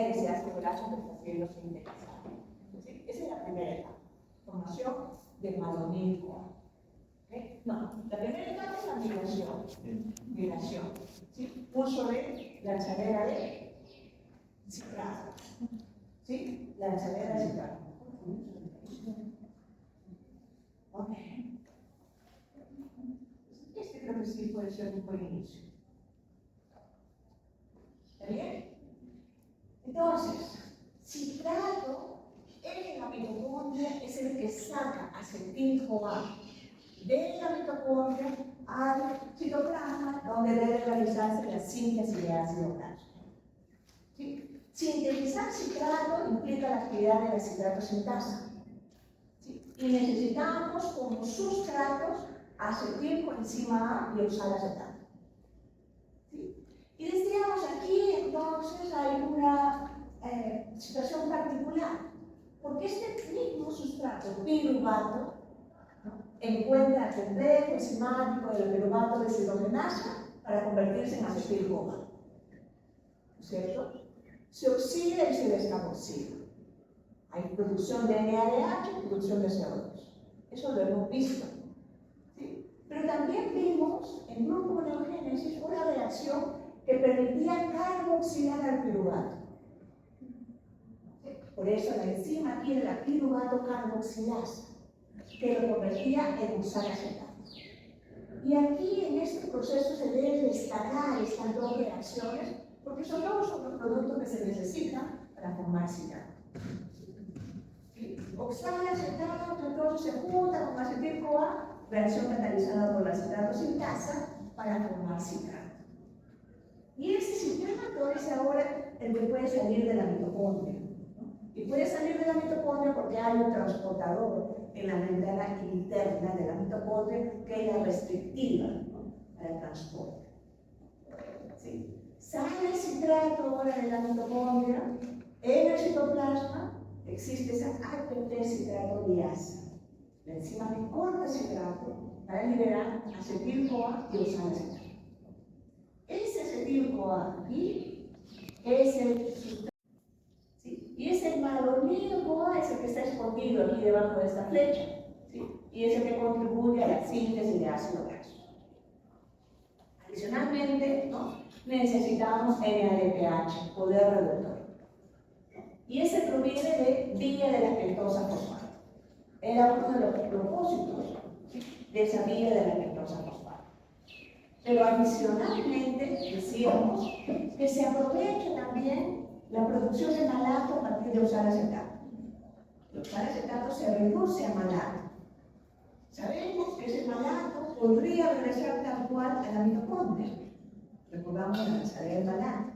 ese ácido graso que está siendo sintetizado. ¿Sí? Esa es la primera etapa, formación de malonil-CoA. ¿Okay? No, la primera etapa es la migración. Migración. ¿Sí? Uso de lanzadera de citrato. ¿Sí? Lanzadera de citrato. Ok. Este creo que sí puede ser un buen inicio. ¿Está bien? Entonces, citrato en la mitocondria es el que saca acetil-CoA de la mitocondria al citoplasma, donde debe realizarse la síntesis de ácido graso. ¿Sí? Sintetizar citrato implica la actividad de la citratosinteasa. ¿Sí? Y necesitamos como sustratos acetilcoenzima A y oxalacetato. ¿Sí? Y decíamos aquí, entonces, hay una situación particular, porque este mismo sustrato, piruvato, ¿no?, encuentra el complejo enzimático del piruvato de deshidrogenasa para convertirse en acetil-CoA. ¿No es cierto? Se oxida y se descarboxila. Hay producción de NADH y producción de CO2. Eso lo hemos visto. ¿Sí? Pero también vimos en gluconeogénesis una reacción que permitía carboxilar al piruvato. Por eso la enzima aquí era la piruvato carboxilasa, que lo convertía en oxalacetato. Y aquí en este proceso se debe destacar estas dos reacciones, porque son los productos que se necesitan para formar citrato. Oxalacetato entonces se junta con acetil-CoA, reacción catalizada por la citratosintasa para formar citrato. Y ese citrato es ahora el que puede salir de la mitocondria, ¿no? Y puede salir de la mitocondria porque hay un transportador en la membrana interna de la mitocondria que es la restrictiva, ¿no?, para el transporte. ¿Sí? Sale el citrato ahora de la mitocondria, en el citoplasma existe esa ATP citratoliasa, la enzima que corta el citrato para liberar acetil-CoA y oxalacetato. Ese acetil-CoA aquí es el sustrato, ¿sí? Y ese malonil-CoA es el que está escondido aquí debajo de esta flecha, ¿sí? Y es el que contribuye a la síntesis de ácido graso. Adicionalmente, ¿no?, necesitamos NADPH, poder reductor. Y ese proviene de vía de la pentosa fosfato. Era uno de los propósitos, ¿sí?, de esa vía de la pentosa fosfato. Pero adicionalmente decíamos que se aprovecha también la producción de malato a partir de oxalacetato. El oxalacetato se reduce a malato. Sabemos que ese malato podría regresar tal cual a la mitocondria. Recordamos la lanzadera del malato.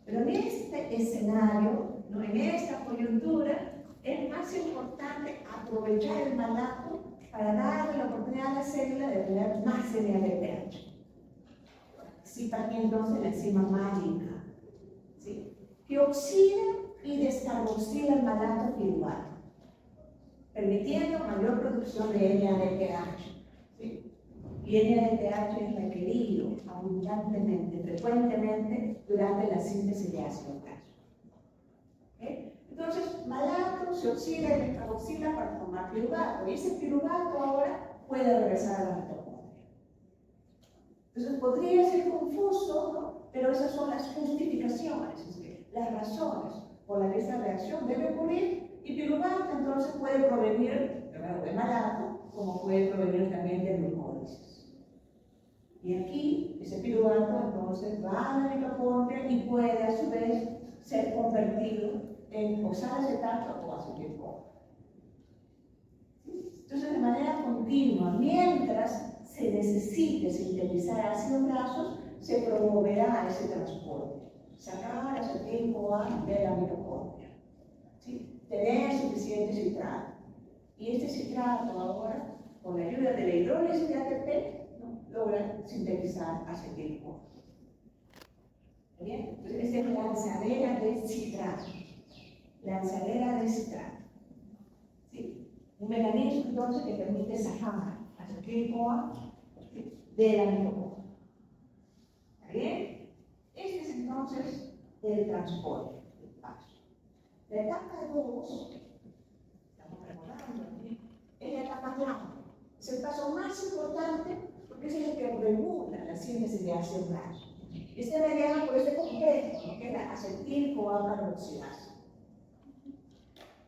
Pero en este escenario, ¿no?, en esta coyuntura, es más importante aprovechar el malato para darle la oportunidad a la célula de tener más NADPH. Participa aquí entonces la enzima mágica, ¿sí?, que oxida y descarboxila el malato piruvato, permitiendo mayor producción de NADPH. ¿Sí? Y NADPH es requerido abundantemente, frecuentemente, durante la síntesis de ácido graso. ¿Okay? Entonces, malato se oxida y descarboxila para formar piruvato, y ese piruvato ahora puede regresar a la mitocondria. Entonces, podría ser confuso, ¿no?, pero esas son las justificaciones, es decir, las razones por las que esta reacción debe ocurrir, y piruvato entonces puede provenir de malato, como puede provenir también de glucólisis. Y aquí, ese piruvato entonces va a la mitocondria y puede a su vez ser convertido en oxalacetato o acetil-CoA. ¿Sí? Entonces, de manera continua, mientras se necesite sintetizar ácidos grasos, se promoverá ese transporte. Sacar acetil-CoA de la mitocondria. ¿Sí? Tener suficiente citrato. Y este citrato ahora, con la ayuda de la hidrólisis de ATP, ¿no?, logra sintetizar acetil-CoA. ¿Bien? Entonces, esta es la lanzadera de citrato. Lanzadera de citrato. ¿Sí? Un mecanismo entonces que permite sacar acetil-CoA, ¿sí?, de la mitocondria. ¿Está bien? Este es entonces el transporte. La etapa 2, estamos recordando, es la etapa clave. Es el paso más importante porque es el que regula la síntesis de ácido graso. Este mediano por este complejo, ¿no? Que es la acetil-CoA carboxilasa.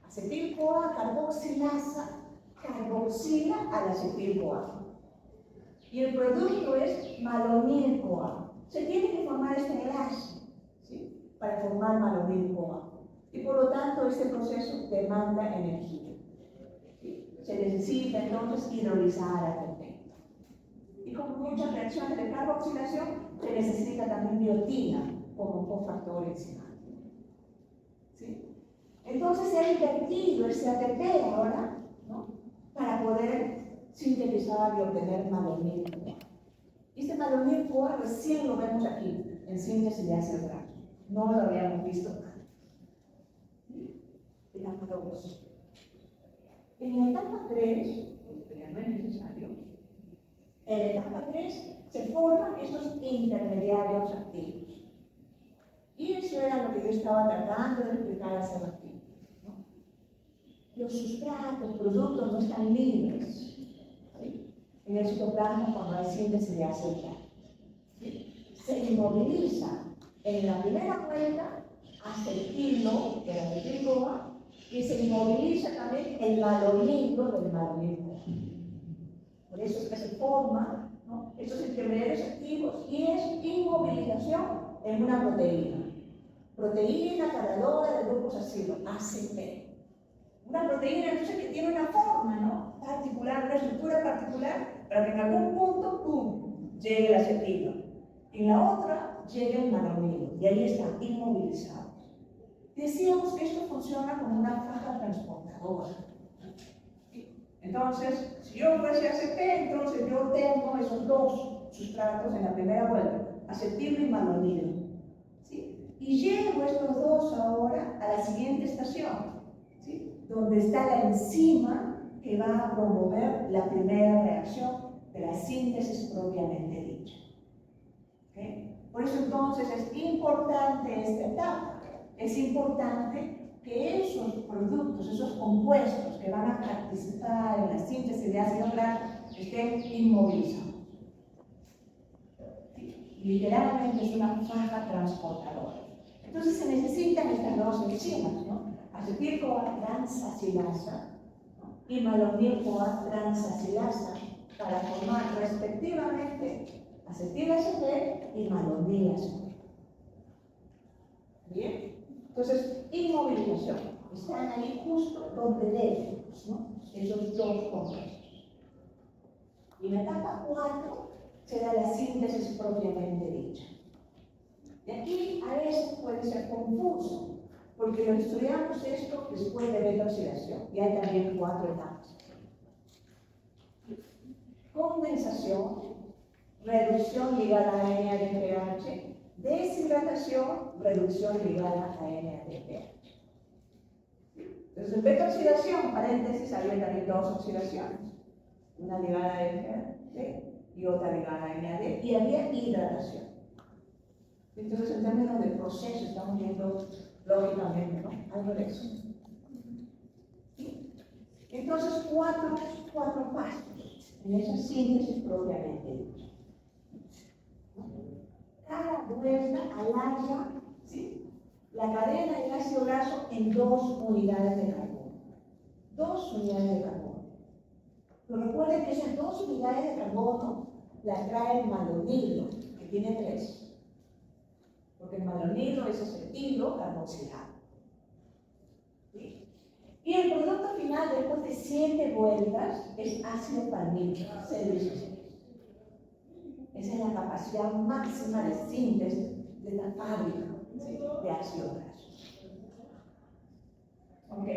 Acetil-CoA carboxilasa carboxila al acetil-CoA. Y el producto es malonil-CoA. Se tiene que formar este enlace, ¿sí? Para formar malonil-CoA. Y por lo tanto, este proceso demanda energía. ¿Sí? Se necesita entonces hidrolizar a temperatura. Y como muchas reacciones de carboxilación, se necesita también biotina como cofactor enzimático. ¿Sí? Entonces se ha invertido ese ATP ahora, ¿no? Para poder sintetizar y obtener malonil-CoA. Este malonil-CoA recién lo vemos aquí, en síntesis de ácido graso. No lo habíamos visto antes. Etapa 2. En la etapa 3, porque ya no es necesario, en la etapa 3 se forman estos intermediarios activos. Y eso era lo que yo estaba tratando de explicar hace ratito, ¿no? Los sustratos, productos no están libres, ¿sí? En el citoplasma cuando hay síntesis de ácido graso. ¿Sí? Se inmoviliza en la primera vuelta acetilo, que era acetil-CoA, y se inmoviliza también el malonilo del malonil-CoA. Por eso es que se forman, ¿no? Estos intermediarios activos y es inmovilización en una proteína. Proteína cargadora de grupos ácidos, ACP. Una proteína entonces que tiene una forma, ¿no? Particular, una estructura particular, para que en algún punto, ¡pum!, llegue el acetilo. Y en la otra llegue el malonilo. Y ahí están inmovilizados. Decíamos que esto funciona como una faja transportadora. Entonces, si yo fuese ACP, entonces yo tengo esos dos sustratos en la primera vuelta, acetilo y malonilo. ¿Sí? Y llevo estos dos ahora a la siguiente estación, ¿sí? Donde está la enzima que va a promover la primera reacción de la síntesis propiamente dicha. ¿Okay? Por eso entonces es importante esta etapa. Es importante que esos productos, esos compuestos que van a participar en la síntesis de ácido graso estén inmovilizados. ¿Sí? Literalmente es una faja transportadora. Entonces se necesitan estas dos enzimas, ¿no? Acetil-CoA transacilasa, ¿no? Y malonil-CoA transacilasa para formar respectivamente acetil-ACP y malonil-ACP. ¿Bien? Entonces, inmovilización. Están ahí justo donde deben, ¿no? Esos dos compuestos. Y en la etapa 4 se da la síntesis propiamente dicha. Y aquí a veces puede ser confuso, porque lo estudiamos esto después de beta oxidación. Y hay también 4 etapas. Condensación, reducción ligada a NADPH, deshidratación, reducción ligada a NADPH. Entonces, en beta oxidación, paréntesis, había también dos oxidaciones. Una ligada a NAD y otra ligada a NAD, y había hidratación. Entonces, en términos de proceso, estamos viendo lógicamente, ¿no? Algo de eso. ¿Sí? Entonces, cuatro pasos en esa síntesis propiamente dicha. Cada vuelta alarga, ¿sí?, la cadena del ácido graso en 2 unidades de carbono. 2 unidades de carbono. Pero recuerden que esas 2 unidades de carbono las trae el malonilo, que tiene 3. Porque el malonilo es acetilo carboxilado. ¿Sí? Y el producto final, después de 7 vueltas, es ácido palmítico, C16. Esa es la capacidad máxima de síntesis de la fábrica, ¿sí?, de ácido graso. Ok.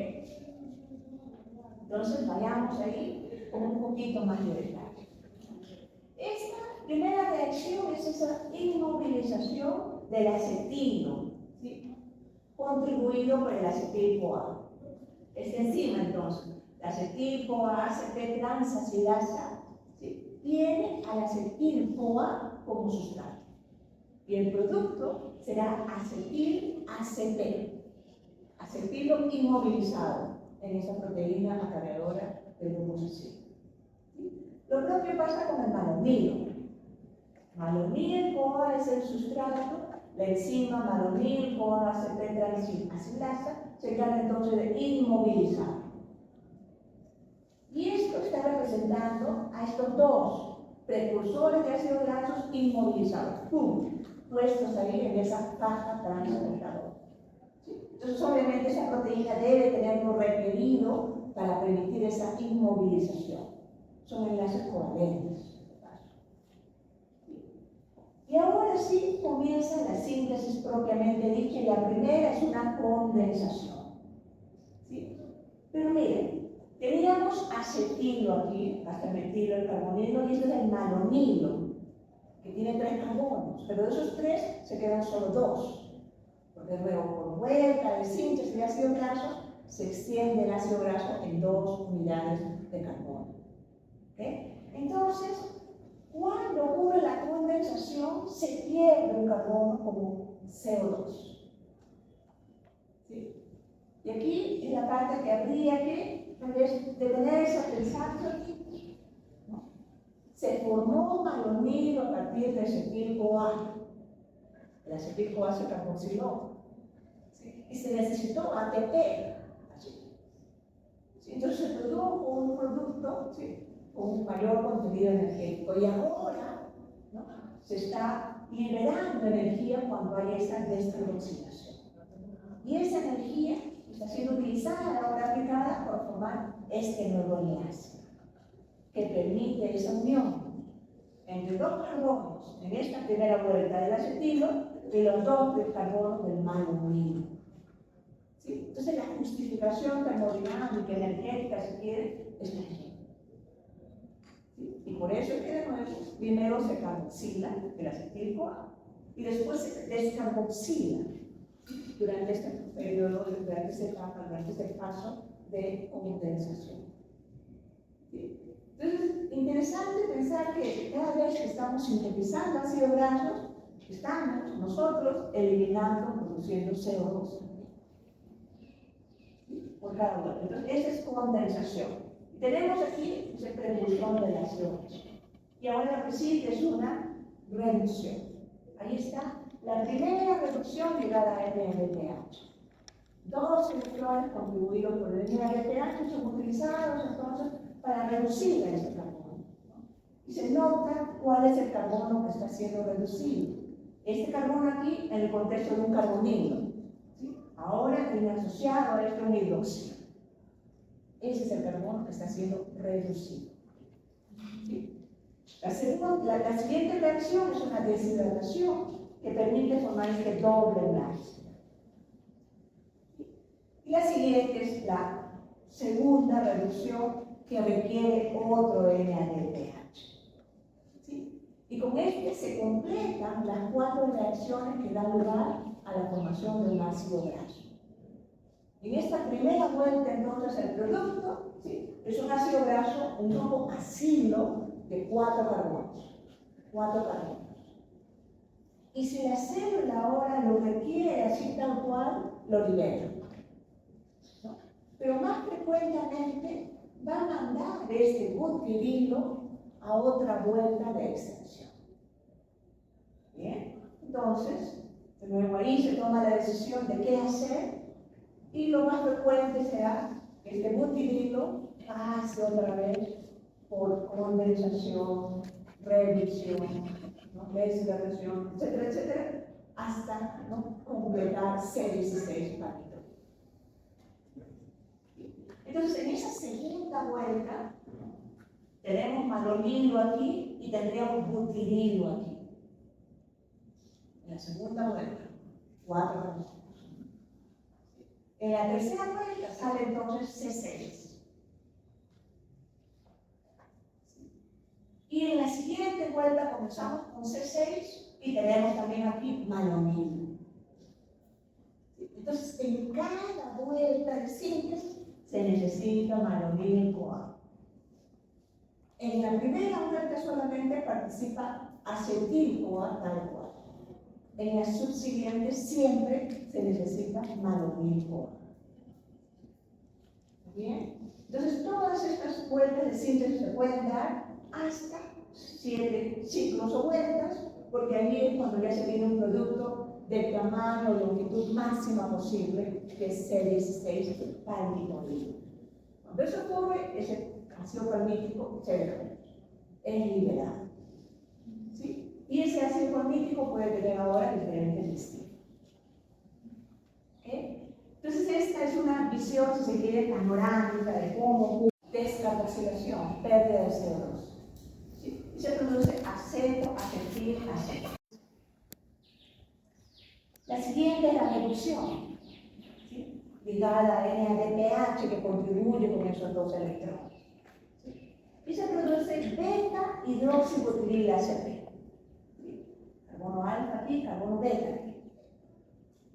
Entonces vayamos ahí con un poquito más de detalle. Esta primera reacción es esa inmovilización del acetilo, ¿sí?, contribuido por el acetil-CoA. Esta enzima, entonces, la acetil-CoA, ACP transacilasa, ¿sí?, tiene al acetil-CoA como sustrato. Y el producto será acetil-ACP. acetilo inmovilizado en esa proteína acarreadora del grupo C. Lo propio pasa con el malonilo. Malonil-CoA es el sustrato, la enzima malonil-CoA-acetiltransacilasa se encarga entonces de inmovilizar. Y esto está representando a estos dos precursores de ácidos grasos inmovilizados, puestos ahí en esa caja transportadora. ¿Sí? Entonces, obviamente, esa proteína debe tener lo requerido para permitir esa inmovilización. Son enlaces covalentes. Y ahora sí comienza la síntesis propiamente dicha, y la primera es una condensación. ¿Sí? Pero miren, teníamos acetilo aquí, hasta metilo, el carbonilo, y este es el malonilo, que tiene 3 carbonos, pero de esos 3 se quedan solo 2, porque luego por vuelta de síntesis de ácido graso se extiende el ácido graso en 2 unidades de carbono. ¿Okay? Entonces, cuando ocurre la condensación, se pierde un carbono como CO2. ¿Sí? Y aquí es la parte que habría que detenerse a pensar aquí. ¿No? Se formó malonilo a partir de acetil-CoA. El acetil-CoA se carboxiló. ¿Sí? Y se necesitó ATP. ¿Sí? Entonces se produjo un producto, ¿sí?, con un mayor contenido energético. Y ahora, ¿no?, se está liberando energía cuando hay esa descarboxilación. Y esa energía está siendo utilizada, ahora aplicada, para formar este nuevo enlace, que permite esa unión entre 2 carbonos en esta primera vuelta del acetilo y los 2 carbonos del malonilo. ¿Sí? Entonces, la justificación termodinámica, energética, si quiere, está allí. ¿Sí? Y por eso es que de nuevo, primero se carboxila el acetil-CoA y después se descarboxila durante este periodo, durante esta etapa, durante este paso de condensación. ¿Sí? Entonces, interesante pensar que cada vez que estamos sintetizando ácidos grasos, estamos nosotros eliminando, produciendo CO2 por cada uno. Entonces, esa es condensación. Tenemos aquí esa precursor del ácido graso. Y ahora lo que sigue es una reducción. Ahí está la primera reducción ligada a NADPH. 2 electrones contribuidos por el NADPH son utilizados entonces para reducir este carbono. Y se nota cuál es el carbono que está siendo reducido. Este carbono aquí en el contexto de un carbonilo. ¿Sí? Ahora viene asociado a este un hidróxido. Ese es el carbono que está siendo reducido. ¿Sí? La siguiente reacción es una deshidratación que permite formar este doble enlace. Y la siguiente es la segunda reducción que requiere otro NADPH. ¿Sí? Y con este se completan las 4 reacciones que dan lugar a la formación de un ácido graso. En esta primera vuelta, entonces, el producto, ¿sí?, es un ácido graso, un grupo acilo de 4 carbonos. 4 carbonos. Y si la célula ahora lo requiere así tal cual, lo libera. ¿No? Pero más frecuentemente va a mandar este butirilo a otra vuelta de extensión. Bien, entonces, de nuevo ahí se toma la decisión de qué hacer. Y lo más frecuente será que este butirilo pase otra vez por condensación, reducción, ¿no?, deshidratación, etcétera, etcétera, hasta, ¿no?, completar C16 partidos. Entonces, en esa segunda vuelta, tenemos malonilo aquí y tendríamos butirilo aquí. En la segunda vuelta, 4 carbonos. En la tercera vuelta sale entonces C6. Y en la siguiente vuelta comenzamos con C6 y tenemos también aquí malonilo. Entonces, en cada vuelta de síntesis se necesita malonil-CoA. En la primera vuelta solamente participa acetil-CoA tal cual. En las subsiguientes siempre se necesita malonil-CoA. Bien. Entonces, todas estas vueltas de síntesis se pueden dar hasta 7 ciclos o vueltas, porque allí es cuando ya se tiene un producto del tamaño o longitud máxima posible, que es C16 palmitoído. Cuando eso ocurre, ese ácido palmítico es liberado. ¿Sí? Y ese ácido palmítico puede tener ahora diferentes destinos. Entonces, esta es una visión, si se quiere, panorámica de cómo ocurre descarboxilación, pérdida de CO2. ¿Sí? Y se produce aceto, acetil, aceto. La siguiente es la reducción, ¿sí? Ligada a NADPH, que contribuye con esos dos electrones. ¿Sí? Y se produce beta-hidroxibutil ACP. ¿Sí? Carbono alfa aquí, carbono beta aquí.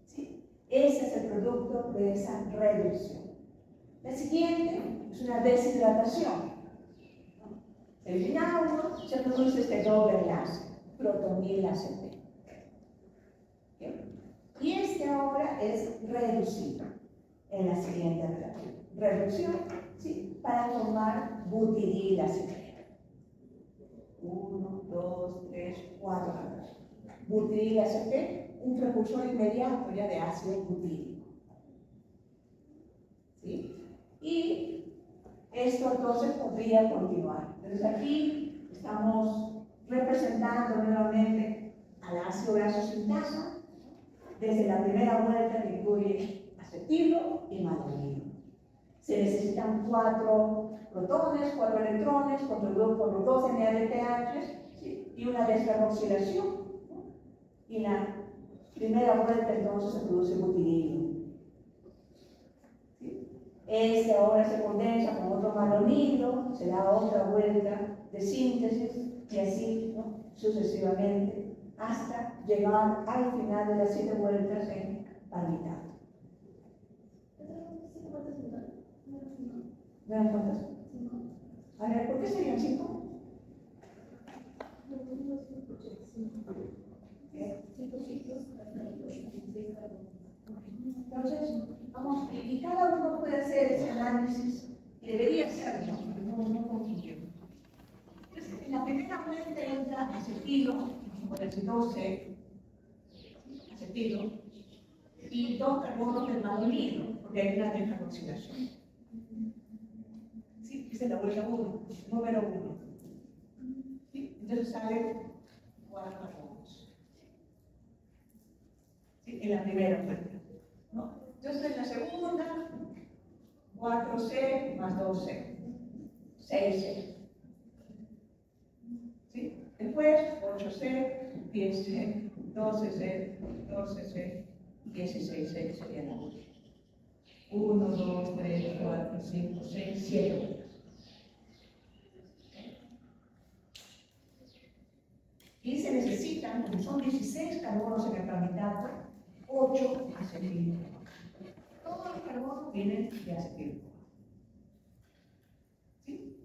¿Sí? Ese es el producto de esa reducción. La siguiente es una deshidratación. El agua se produce este doble enlace, protonil ACP. Y este ahora es reducido en la siguiente reducción, ¿sí? Para formar butiril ACP. 1, 2, 3, 4. Butiril ACP, un precursor inmediato ya de ácido butírico. ¿Sí? Y esto entonces podría continuar. Entonces aquí estamos representando nuevamente al ácido graso sintasa desde la primera vuelta que incluye acetilo y malonilo. Se necesitan 4 protones, 4 electrones, contribuidos por los 2 NADPH, ¿sí? Y una descarboxilación, ¿no? Y la primera vuelta entonces se produce butirilo. ¿Sí? Este ahora se condensa con otro malonilo, se da otra vuelta de síntesis y así, ¿no? Sucesivamente, hasta llegar al final de las 7 vueltas en palmitato. ¿Me dan cuentas? A ver, ¿por qué serían 5? Entonces, vamos, y cada uno puede hacer ese análisis, y debería hacerlo, no confundir. Entonces, en la primera vuelta entra acetilo, por decir 12, acetilo, y 2 carbonos del malonilo, porque hay una descarboxilación. ¿Sí? Esa es la vuelta 1, número 1. ¿Sí? Entonces salen 4 carbonos. ¿Sí? En la primera vuelta, ¿no? Entonces en la segunda, 4C más 2C, 6C. ¿Sí? Después, 8C, 10C, 12C, 14C, 16C, sería la última. 1, 2, 3, 4, 5, 6, 7 vueltas. Y se necesitan, como son 16 carbonos en el palmitato, 8 acetil. Todos los carbonos vienen de acetil. ¿Sí?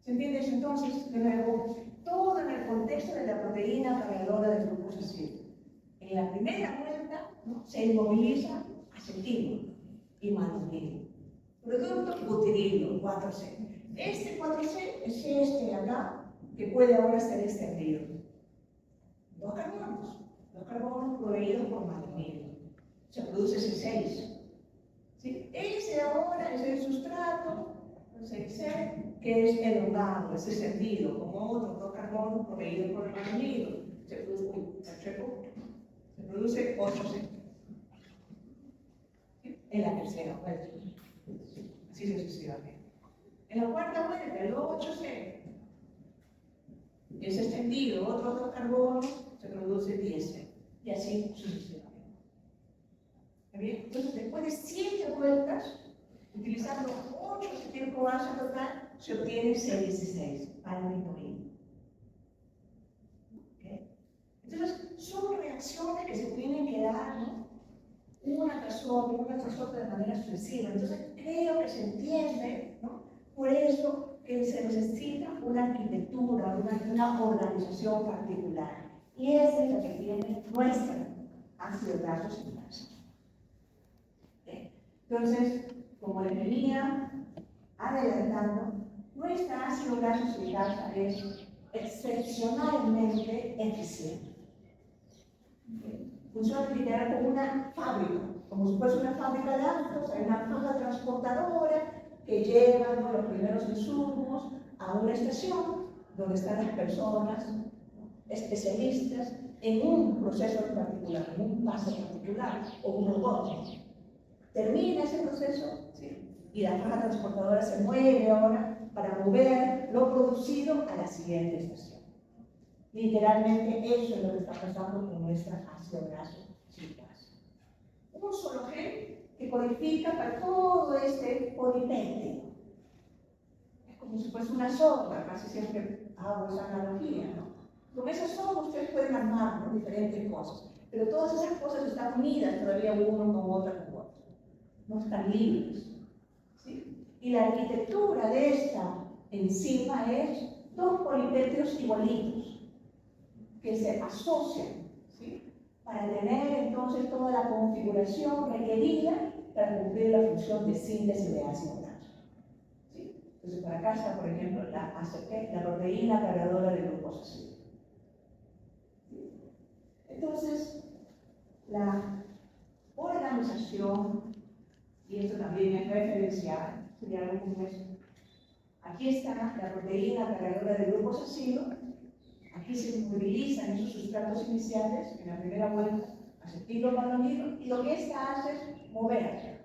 ¿Se entiende eso entonces? De nuevo, todo en el contexto de la proteína cargadora de glucosa 7. En la primera vuelta, ¿no? Se inmoviliza acetil y malonilo. Producto butirilo, 4C. Este 4C es este de acá, que puede ahora ser extendido. 2 carbonos proveídos por malonilo. Se produce ese 6. ¿Sí? Ese ahora es el sustrato, el 6C, que es elongado, es extendido, como otros 2 carbonos proveídos por el malonilo. Se produce 8C. ¿Sí? En la tercera vuelta. Así sucesivamente. En la cuarta vuelta, el 8C es extendido, otros 2 carbonos, se produce 10C. Y así sucesivamente. ¿Está bien? Entonces, después de 7 vueltas, utilizando 8 acetil-CoA total, se obtiene C16, palmitoína. ¿Okay? Entonces, son reacciones que se tienen que dar, ¿no? Una tras otra de manera sucesiva. Entonces, creo que se entiende, ¿no? Por eso que se necesita una arquitectura, una organización particular. Y esa es la que tiene nuestra ácido graso sintasa. Entonces, como les venía adelantando, nuestra ácido graso lipasa es excepcionalmente eficiente. Funciona literal como una fábrica, como si fuese una fábrica de autos, hay una faja transportadora que lleva, ¿no?, los primeros insumos a una estación donde están las personas especialistas en un proceso en particular, en un paso particular o un robot. Termina ese proceso, ¿sí?, y la faja transportadora se mueve ahora para mover lo producido a la siguiente estación. Literalmente eso es lo que está pasando con nuestra ácido graso lipasa. Un solo gen que codifica para todo este polipéptido. Es como si fuese una sopa, casi siempre hago esa analogía, ¿no? Con esa sopa ustedes pueden armar, ¿no?, diferentes cosas, pero todas esas cosas están unidas todavía uno con otra con otra. No están libres, ¿sí? Y la arquitectura de esta enzima es dos polipéptidos igualitos que se asocian, ¿sí?, para tener entonces toda la configuración requerida para cumplir la función de síntesis de ácido graso, ¿sí? Entonces, para acá está, por ejemplo, la ACP, la proteína cargadora de glucosilo. ¿Sí? Entonces, la organización, y esto también es referencial, sería algo como esto. Aquí está la proteína cargadora de glucosilo. Aquí se movilizan esos sustratos iniciales en la primera vuelta, acetilopalomino, y lo que esta hace es mover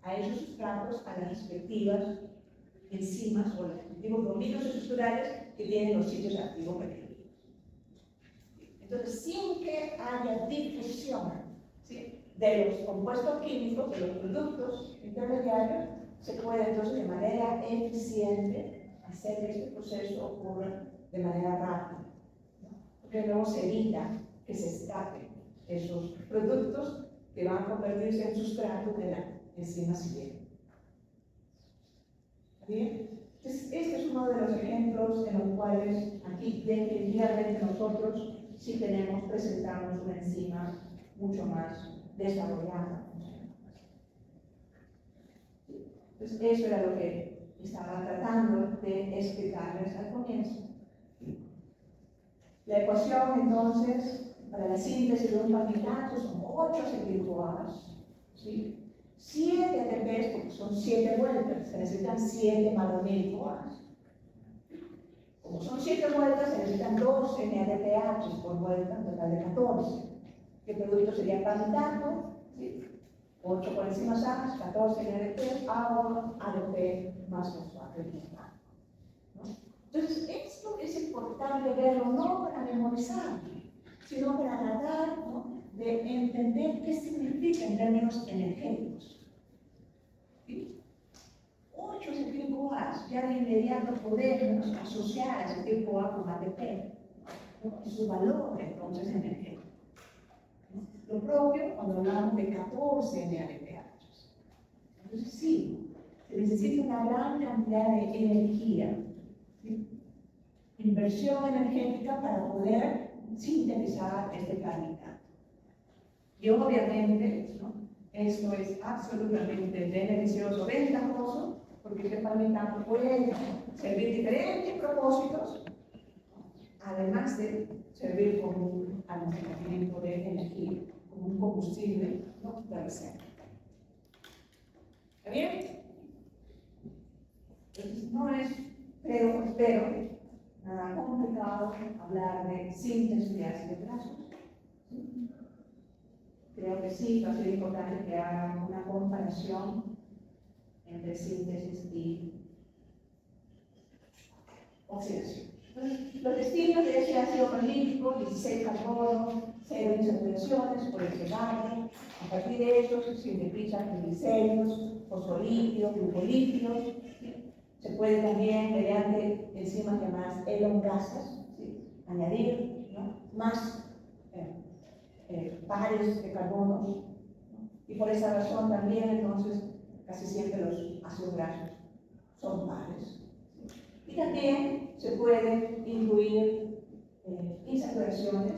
a esos sustratos a las respectivas enzimas o los respectivos dominios estructurales que tienen los sitios activos requeridos. Entonces, sin que haya difusión, ¿sí?, de los compuestos químicos, de los productos intermediarios, se puede entonces de manera eficiente hacer que este proceso ocurra de manera rápida, ¿no? Porque luego se evita que se escapen esos productos que van a convertirse en sustratos de la enzima siguiente. ¿Está bien? Entonces, este es uno de los ejemplos en los cuales aquí definitivamente nosotros sí presentamos una enzima mucho más desarrollada. Entonces, eso era lo que estaba tratando de explicarles al comienzo. La ecuación, entonces, para la síntesis de un fabricante son 8 acetil-CoAs, ¿sí?, 7 ATPs, porque son 7 vueltas, se necesitan 7 malonil-CoAs. Como son 7 vueltas, se necesitan 12 NADPH por vuelta, un total de 14. ¿Qué producto sería fabricante? ¿Sí? 8 por enzimas A, 14 NADP, A1, ADP más fosfato. ¿No? Entonces, esto es importante verlo no para memorizar, sino para tratar, ¿no?, de entender qué significa en términos energéticos. ¿Sí? 8 acetil-CoAs, ya de inmediato podemos asociar acetil-CoA con ATP, ¿no?, y su valor entonces energético. ¿No? Lo propio cuando hablamos de 14 NADPH. Entonces sí, se necesita una gran cantidad de energía, ¿sí?, inversión energética para poder sintetizar este carbohidrato. Y obviamente, ¿no?, esto es absolutamente beneficioso, ventajoso, porque este carbohidrato puede servir diferentes propósitos, además de servir como un almacenamiento de energía, como un combustible, ¿no?, de reserva. ¿Está bien? Entonces, no es, espero, nada complicado hablar de síntesis de ácidos grasos. ¿Sí? Creo que sí, va a ser importante que hagan una comparación entre síntesis y oxidación. Entonces, los destinos de ese ácido palítico, 16 carbonos, 0 insaturaciones por el cegario. A partir de ellos se sintetizan glicéridos, fosfolípidos, glucolípidos. ¿Sí? Se puede también, mediante enzimas llamadas elongasas, ¿sí?, añadir, ¿no?, más pares de carbonos, ¿no?, y por esa razón también entonces casi siempre los ácidos grasos son pares. ¿Sí? Y también se pueden incluir insaturaciones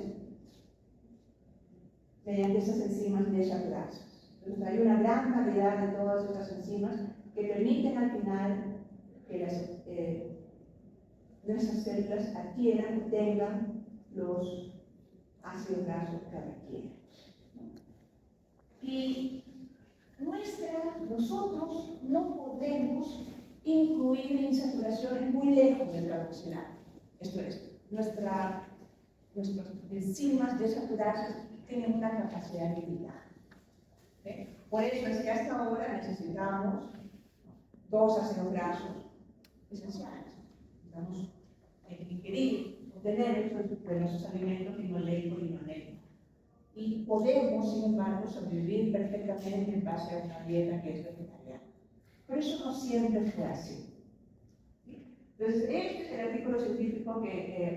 mediante esas enzimas desaturadas. Entonces hay una gran variedad de todas esas enzimas que permiten al final que nuestras células adquieran o tengan los ácidos grasos que requieren. Y nosotros no podemos incluir insaturaciones muy lejos del carboxilato. Esto es, nuestras enzimas desaturasas tienen una capacidad limitada. ¿Okay? Por eso es que hasta ahora necesitamos 2 ácidos grasos esenciales. Necesitamos ingerir, obtener esos de nuestros alimentos linoleico y linoleico. Y podemos, sin embargo, sobrevivir perfectamente en base a una dieta que es vegetariana. Pero eso no siempre fue así. Entonces, este es el artículo científico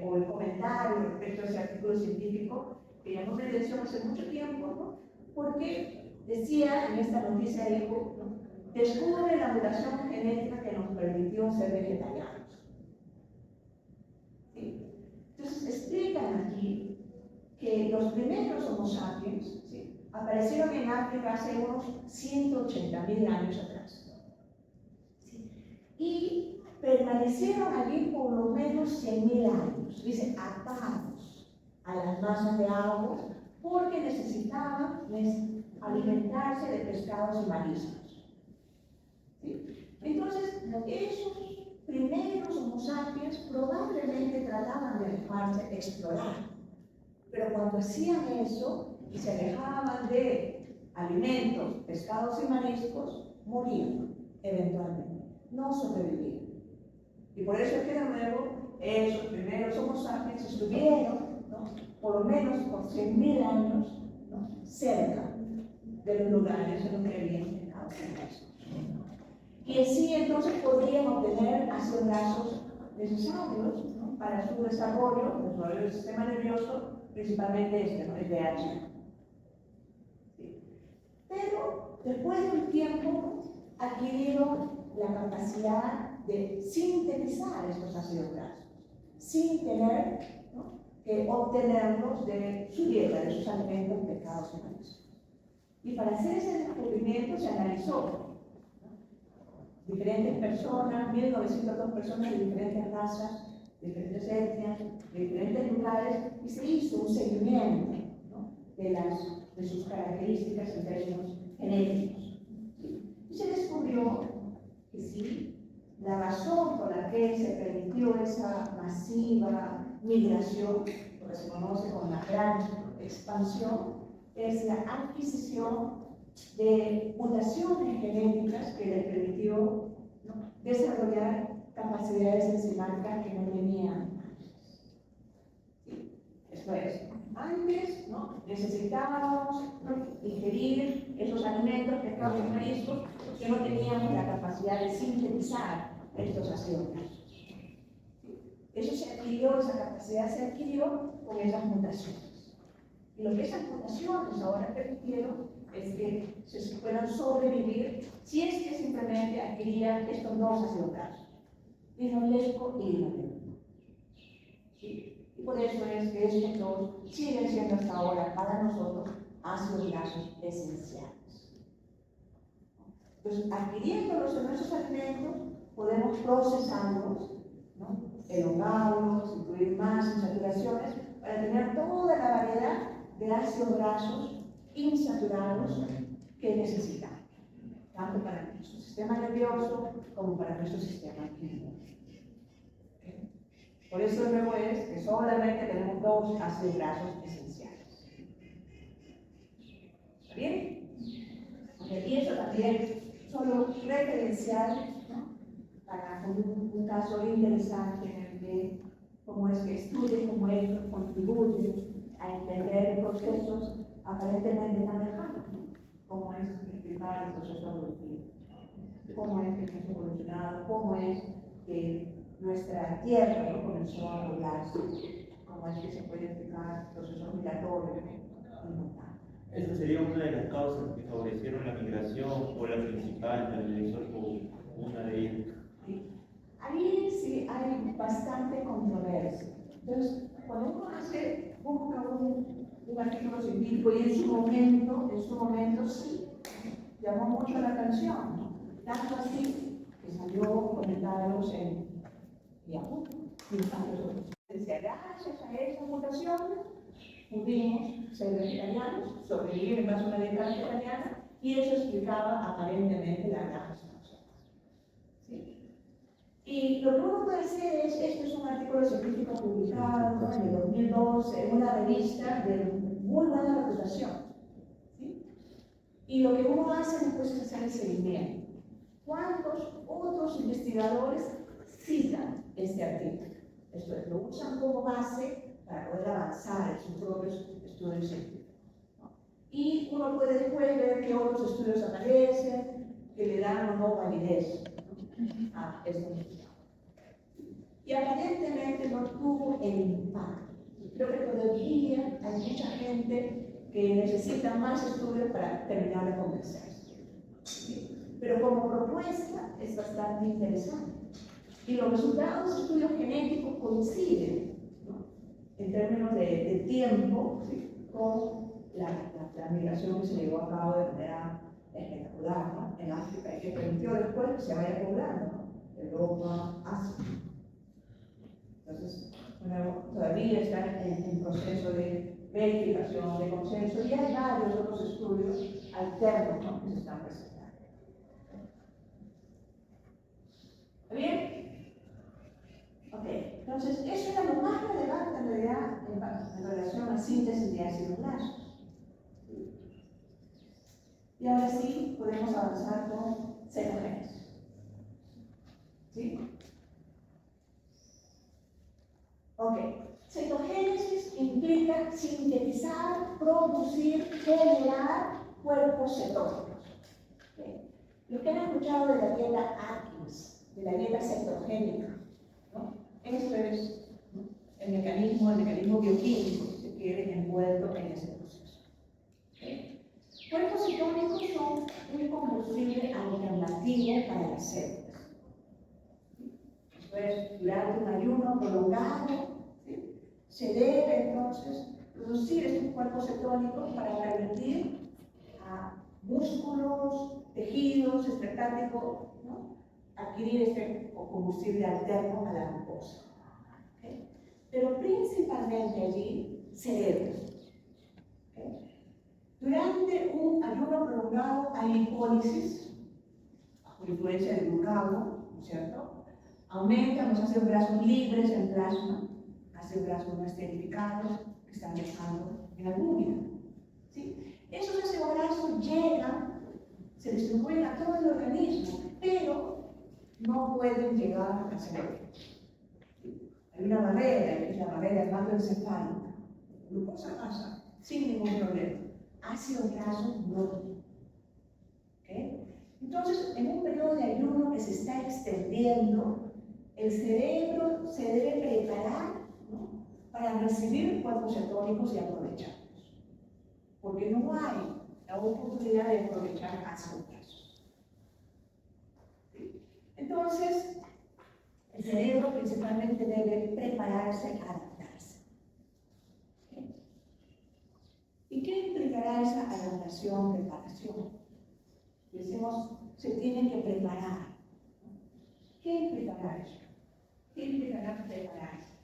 o el comentario respecto a ese artículo científico que llamó mi atención hace mucho tiempo, ¿no? Porque decía en esta noticia de ICU, ¿no? Descubre la mutación genética que nos permitió ser vegetarianos. ¿Sí? Entonces, explican aquí que los primeros Homo sapiens, ¿sí?, aparecieron en África hace unos 180.000 años atrás. ¿Sí? Y permanecieron allí por lo menos 100.000 años, dice, atados a las masas de agua, porque necesitaban alimentarse de pescados y mariscos. ¿Sí? Entonces, esos primeros Homo sapiens probablemente trataban de dejarse explorar. Pero cuando hacían eso y se alejaban de alimentos, pescados y mariscos, morían eventualmente, no sobrevivían. Y por eso es que de nuevo esos primeros Homo sapiens estuvieron, ¿no?, por lo menos por 100.000 años, ¿no?, cerca de los lugares en los que habían intentado eso. Y así entonces podrían obtener ácidos grasos necesarios, ¿no?, para su desarrollo del sistema nervioso, principalmente ¿no?, el DH. ¿Sí? Pero después de un tiempo adquirieron la capacidad de sintetizar estos ácidos grasos, sin tener, ¿no?, que obtenerlos de su dieta, de sus alimentos, pescados y mariscos. Y para hacer ese descubrimiento se analizó, ¿no?, diferentes personas, 1902 personas de diferentes razas, diferentes etnias, de diferentes lugares, y se hizo un seguimiento, ¿no?, de sus características en términos genéticos. ¿Sí? Y se descubrió que sí, la razón por la que se permitió esa masiva migración, lo que se conoce como la gran expansión, es la adquisición de mutaciones genéticas que les permitió, ¿no?, desarrollar capacidades enzimáticas que no tenían antes. ¿Sí? Esto es, antes, ¿no?, necesitábamos, ¿no?, ingerir esos alimentos, pescados y mariscos, que no teníamos la capacidad de sintetizar estos ácidos grasos. ¿Sí? Eso se adquirió, esa capacidad se adquirió con esas mutaciones. Y lo que esas mutaciones ahora permitieron es que se puedan sobrevivir si es que simplemente adquirían estos 2 ácidos grasos, linoleico y linoleico. ¿Sí? Y por eso es que estos 2 siguen siendo hasta ahora para nosotros ácidos grasos esenciales. Entonces, adquiriéndolos en nuestros alimentos, podemos procesarlos, ¿no?, elongarlos, incluir más insaturaciones, para tener toda la variedad de ácidos grasos insaturados que necesitamos, tanto para nuestro sistema nervioso como para nuestro sistema inmune. ¿Okay? Por eso de nuevo es que solamente tenemos 2 ácidos grasos esenciales. ¿Está bien? Okay. Y eso también solo referencial, ¿no?, para un caso interesante en el que cómo es que estudios como estos contribuyen a entender procesos aparentemente tan lejanos, ¿no?, cómo es explicar el proceso evolutivo, cómo es que hemos evolucionado, cómo es que nuestra tierra, ¿no?, comenzó a poblarse, cómo es que se puede explicar procesos migratorios importantes. ¿Esa sería una de las causas que favorecieron la migración o la principal, la mayor o una de ellas? Sí. Ahí sí hay bastante controversia. Entonces, cuando uno busca un artículo científico y en su momento sí, llamó mucho la atención, ¿no?, Tanto así que salió comentarios en Yahoo, decía, gracias a esas mutaciones pudimos ser vegetarianos, sobrevivir en base a una dieta vegetariana, y eso explicaba aparentemente la granja expansión. ¿Sí? Y lo que uno puede hacer es, esto es un artículo científico publicado en el 2012 en una revista de muy buena reputación. ¿Sí? Y lo que uno hace después es hacer el seguimiento. ¿Cuántos otros investigadores citan este artículo? Esto es, lo usan como base para poder avanzar en sus propios estudios científicos, ¿no? Y uno puede después ver que otros estudios aparecen, que le dan o no validez, ¿no?, a estos estudios. Y aparentemente no tuvo el impacto. Creo que todavía hay mucha gente que necesita más estudios para terminar de convencerse. ¿Sí? Pero como propuesta es bastante interesante. Y los resultados de estudios genéticos coinciden, ¿no?, en términos de tiempo, ¿sí?, con la migración que se llevó a cabo de manera espectacular, ¿no?, en África, y que permitió después que se vaya poblando, ¿no?, Europa, Asia. Entonces, bueno, todavía está en proceso de verificación, de consenso, y hay varios otros estudios alternos, ¿no?, que se están presentando. ¿Está bien? Ok, entonces eso era lo más relevante en realidad en relación a síntesis de ácidos grasos. Y ahora sí podemos avanzar con cetogénesis. ¿Sí? Ok, cetogénesis implica sintetizar, producir, generar cuerpos cetónicos. ¿Okay? Lo que han escuchado de la dieta Atkins, de la dieta cetogénica, ¿no? Esto es, ¿no?, el mecanismo bioquímico, si se quiere, envuelto en ese proceso. ¿Okay? Cuerpos cetónicos son un combustible alternativo para las células. Esto es, durante un ayuno prolongado, ¿sí?, se debe entonces producir estos cuerpos cetónicos para permitir a músculos, tejidos, estáticos, ¿no?, adquirir este combustible alterno a la glucosa. ¿Okay? Pero principalmente allí, cerebro. ¿Okay? Durante un ayuno prolongado hay lipólisis, bajo influencia del glucagón, ¿no es cierto? Aumentan los ácidos grasos libres en plasma, ácidos grasos no esterificados que están dejando en albúmina. ¿Sí? Esos ácidos grasos llegan, se distribuyen a todo el organismo, pero no pueden llegar al cerebro. ¿Sí? Hay una barrera, que es la barrera hematoencefálica. Glucosa pasa sin ningún problema. Ácidos grasos no. ¿Okay? Entonces, en un periodo de ayuno que se está extendiendo, el cerebro se debe preparar, ¿no?, para recibir cuerpos cetónicos y aprovecharlos. Porque no hay la oportunidad de aprovechar ácidos grasos. ¿Sí? Entonces, el cerebro principalmente debe prepararse a adaptarse. ¿Okay? ¿Y qué implicará esa adaptación, preparación? Decimos, se tienen que preparar. ¿Qué implicará eso? ¿Qué implicará prepararse?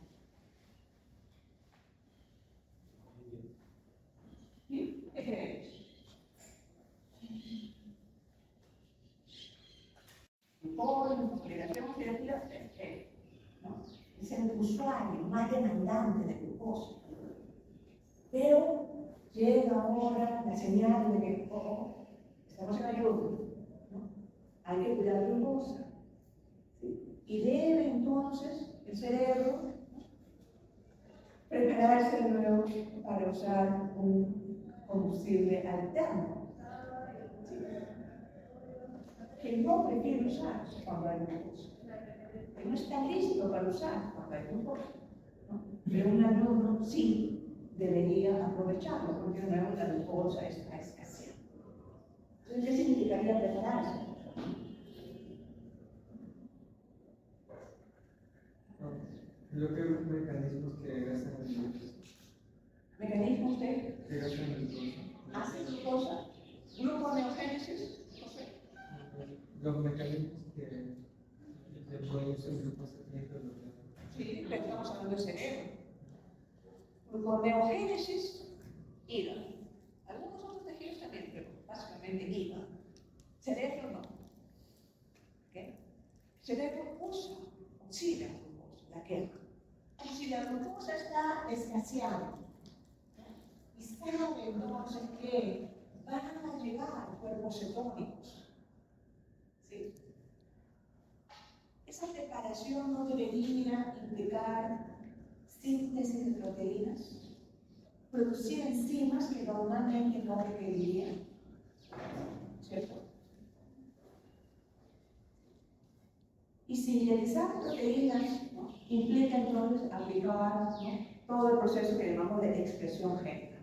¿Sí? ¿Qué crees? Liberación creativa, ¿no?, es el usuario más demandante de glucosa. Pero llega ahora la señal de que, estamos en ayuno, ¿no?, hay que cuidar la glucosa. ¿Sí? Y debe entonces el cerebro, ¿no?, prepararse de nuevo para usar un combustible alterno, ¿sí?, que no prefiere usar cuando hay glucosa, que no está listo para usar cuando hay glucosa, ¿no? Pero un ayuno sí debería aprovecharlo, porque de nuevo la glucosa está escaseando. Entonces, ¿qué significaría prepararse? Lo que los mecanismos que gastan el glucosa. ¿Mecanismos de? Que gastan el glucosa. ¿Hace glucosa? ¿Gluconeogénesis? los mecanismos que producen glucosamina. Sí, pero estamos hablando de cerebro. Gluconeogénesis, hígado. Algunos otros tejidos también, pero básicamente hígado. Cerebro no. ¿Okay? Cerebro oxida la glucosa, la quema. Y si la glucosa está escaseada, y sabe entonces que van a llegar cuerpos cetónicos, ¿sí? Esa preparación no debería implicar síntesis de proteínas, producir enzimas que normalmente no requerirían, ¿cierto? Y sintetizar proteínas, ¿no?, implica entonces aplicar, ¿no?, todo el proceso que llamamos de expresión génica.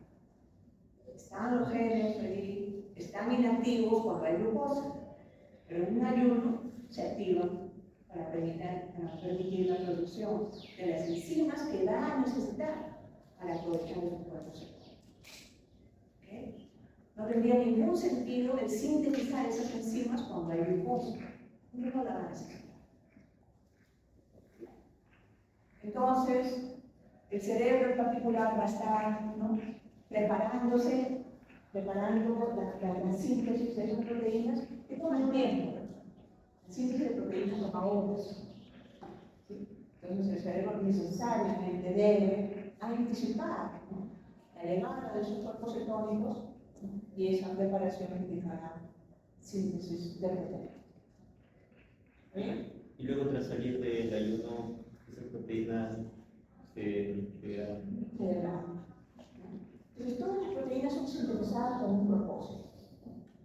Están los genes ahí, están inactivos cuando hay glucosa, pero en un ayuno se activan para permitir la producción de las enzimas que va a necesitar para aprovechar los cuerpos cetónicos. ¿Okay? No tendría ningún sentido el sintetizar esas enzimas cuando hay glucosa. No la van a necesitar. Entonces, el cerebro en particular va a estar, ¿no?, preparando la síntesis de esas proteínas que toman tiempo. La síntesis de proteínas toma horas. ¿Sí? Entonces, el cerebro necesariamente debe anticipar, ¿no?, la llegada de esos cuerpos cetónicos, ¿no?, y esa preparación implicará síntesis de proteínas. ¿Bien? Y luego, tras salir del ayuno, esas proteínas se degradan. Entonces, todas las proteínas son sintetizadas con un propósito.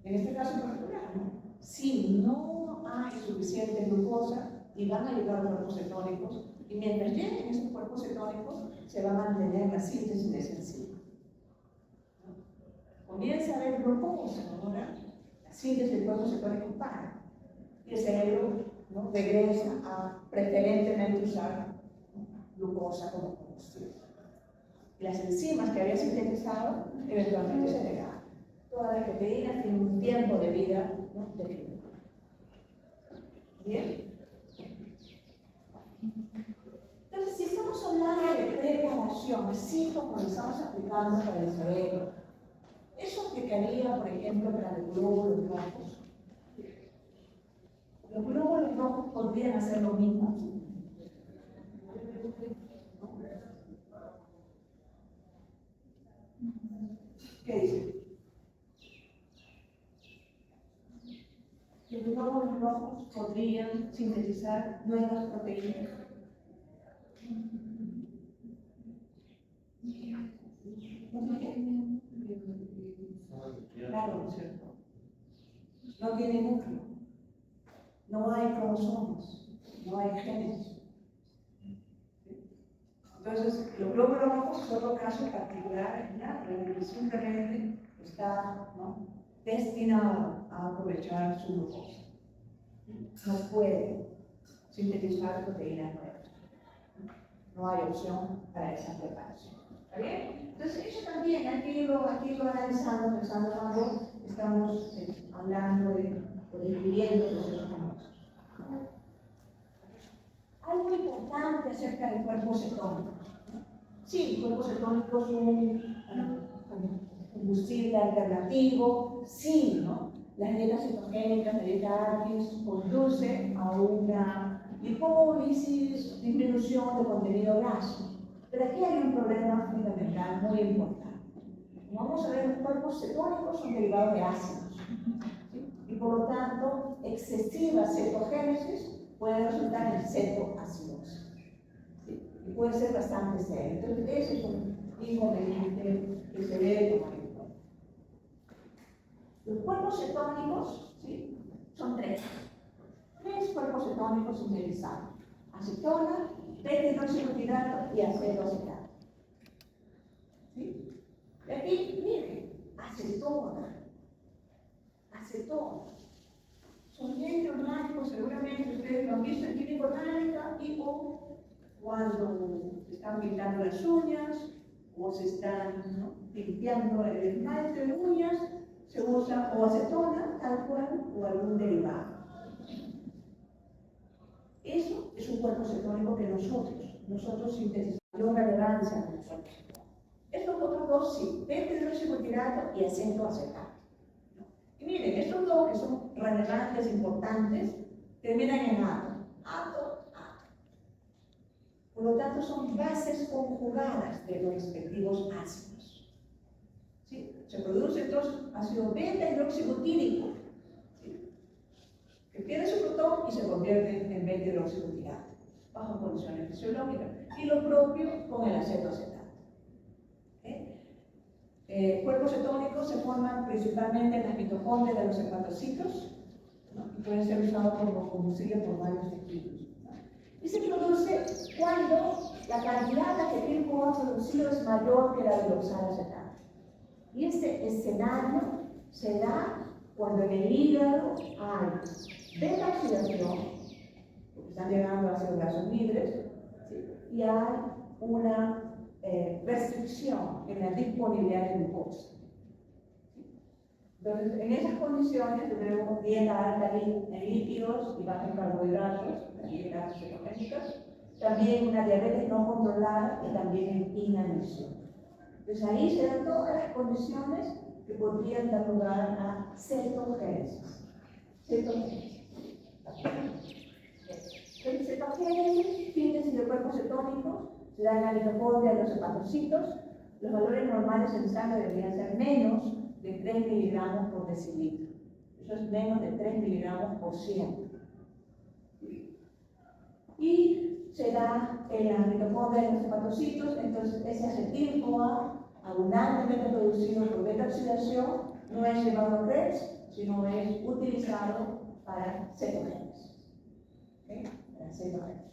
En este caso en particular, ¿no?, si no hay suficiente glucosa y van a llegar los cuerpos cetónicos, y mientras lleguen esos cuerpos cetónicos, se va a mantener la síntesis de esa enzima. ¿No? Comienza a haber glucosa, ¿no?, la síntesis del cuerpo cetónico para, y el cerebro, ¿no?, regresa a preferentemente usar, ¿no?, glucosa como combustible. Y las enzimas que había sintetizado eventualmente se degradan. Todas las proteínas tienen un tiempo de vida, ¿no?, definido. ¿Bien? Entonces, si estamos hablando de preparación, así como lo estamos aplicando para el cerebro, eso aplicaría, por ejemplo, para los glóbulos rojos. Los glóbulos rojos podrían hacer lo mismo. ¿Qué dice? Los glóbulos rojos podrían sintetizar nuevas proteínas. Claro, ¿no es cierto? No tiene núcleo, no hay cromosomas, no hay genes. Entonces, los glóbulos rojos es otro caso particular, que simplemente está, ¿no?, destinado a aprovechar su glucosa. No puede sintetizar proteínas nuevas. No hay opción para esa preparación. ¿Está bien? Entonces, eso también hay que irlo analizando, pensando cuando estamos hablando o describiendo procesos famosos. Algo importante acerca del cuerpo cetónico. Sí, el cuerpo cetónico es un combustible alternativo, sí, ¿no? Las dietas cetogénicas, la dieta Atkins, conduce a una lipólisis, disminución de contenido graso. Pero aquí hay un problema fundamental muy importante. Como vamos a ver, los cuerpos cetónicos son derivados de ácidos, ¿sí? Y por lo tanto, excesiva cetogénesis puede resultar en cetoacidosis, ¿sí? Y puede ser bastante serio. Entonces, ese es un inconveniente que se debe tomar en cuenta. Los cuerpos cetónicos, ¿sí?, son tres cuerpos cetónicos sintetizados: acetona, beta-hidroxibutyrato y acetoacetato. ¿Sí? Y aquí, miren, acetona. Son bien orgánicos, seguramente ustedes lo han visto en química orgánica y o cuando están pintando las uñas o se están, ¿no?, limpiando el esmalte de uñas, se usa o acetona, tal cual, o algún derivado. produce cuerpo cetónico que nosotros. Nosotros sintetizamos mayor relevancia en nosotros. Estos otros dos sí, beta-hidroxibutirato y acetoacetato. Y miren, estos dos que son relevantes, importantes, terminan en ato, ato, ato. Por lo tanto, son bases conjugadas de los respectivos ácidos. ¿Sí? Se produce entonces ácido beta-hidroxibutírico, ¿sí? Que pierde su protón y se convierte en beta-hidroxibutirato, bajo condiciones fisiológicas. Y lo propio con el acetoacetato. Cuerpos cetónicos se forman principalmente en las mitocondrias de los hepatocitos, ¿no? Y pueden ser usados como combustible por varios tejidos, ¿no? Y se produce cuando la cantidad de acetil-CoA producido es mayor que la del oxaloacetato. Y este escenario se da cuando en el hígado hay beta-oxidación, porque están llegando a ácidos grasos libres, ¿sí? Y hay una restricción en la disponibilidad de glucosa. Entonces, en esas condiciones tenemos dieta alta en lípidos y baja en carbohidratos, dietas cetogénicas, también una diabetes no controlada y también en inanición. Entonces ahí se dan todas las condiciones que podrían dar lugar a cetogénesis. Cetogénesis. El cetogénesis, síntesis de cuerpos cetónicos, se da en la mitocondria de los hepatocitos. Los valores normales en sangre deberían ser menos de 3 miligramos por decilitro. Eso es menos de 3 miligramos por 100. Y se da en la mitocondria de los hepatocitos, entonces ese acetil-CoA, abundantemente producido por beta-oxidación, no es llevado a Krebs, sino es utilizado para cetogénesis. ¿Okay? Para cetogénesis.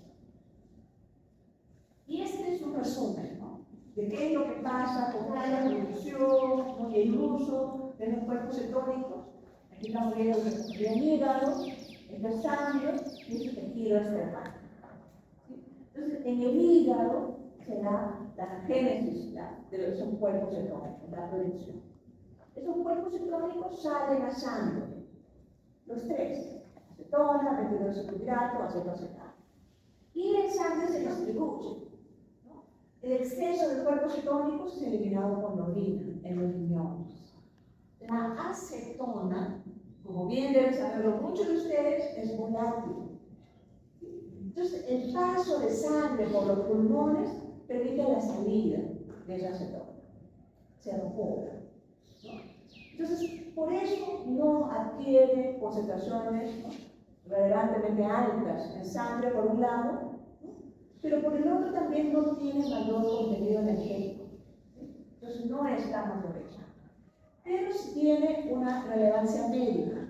Y este es un resumen, ¿no?, de qué es lo que pasa con la producción, ¿no?, y el uso de los cuerpos cetónicos. Aquí estamos viendo el hígado, el sangre y el tejido externo. Entonces, en el hígado se da la génesis de esos cuerpos cetónicos, la producción. Esos cuerpos cetónicos salen a sangre, los tres: acetona, beta-hidroxibutirato, acetoacetato. Y en sangre se distribuye. El exceso de cuerpos cetónicos es eliminado por la orina, en los riñones. La acetona, como bien deben saberlo muchos de ustedes, es volátil. Entonces, el paso de sangre por los pulmones permite la salida de esa acetona. Se evapora, ¿no? Entonces, por eso no adquiere concentraciones, ¿no?, relevantemente altas en sangre, por un lado, pero por el otro también no tiene mayor contenido energético. Entonces no es tan aprovechado. Pero sí tiene una relevancia médica.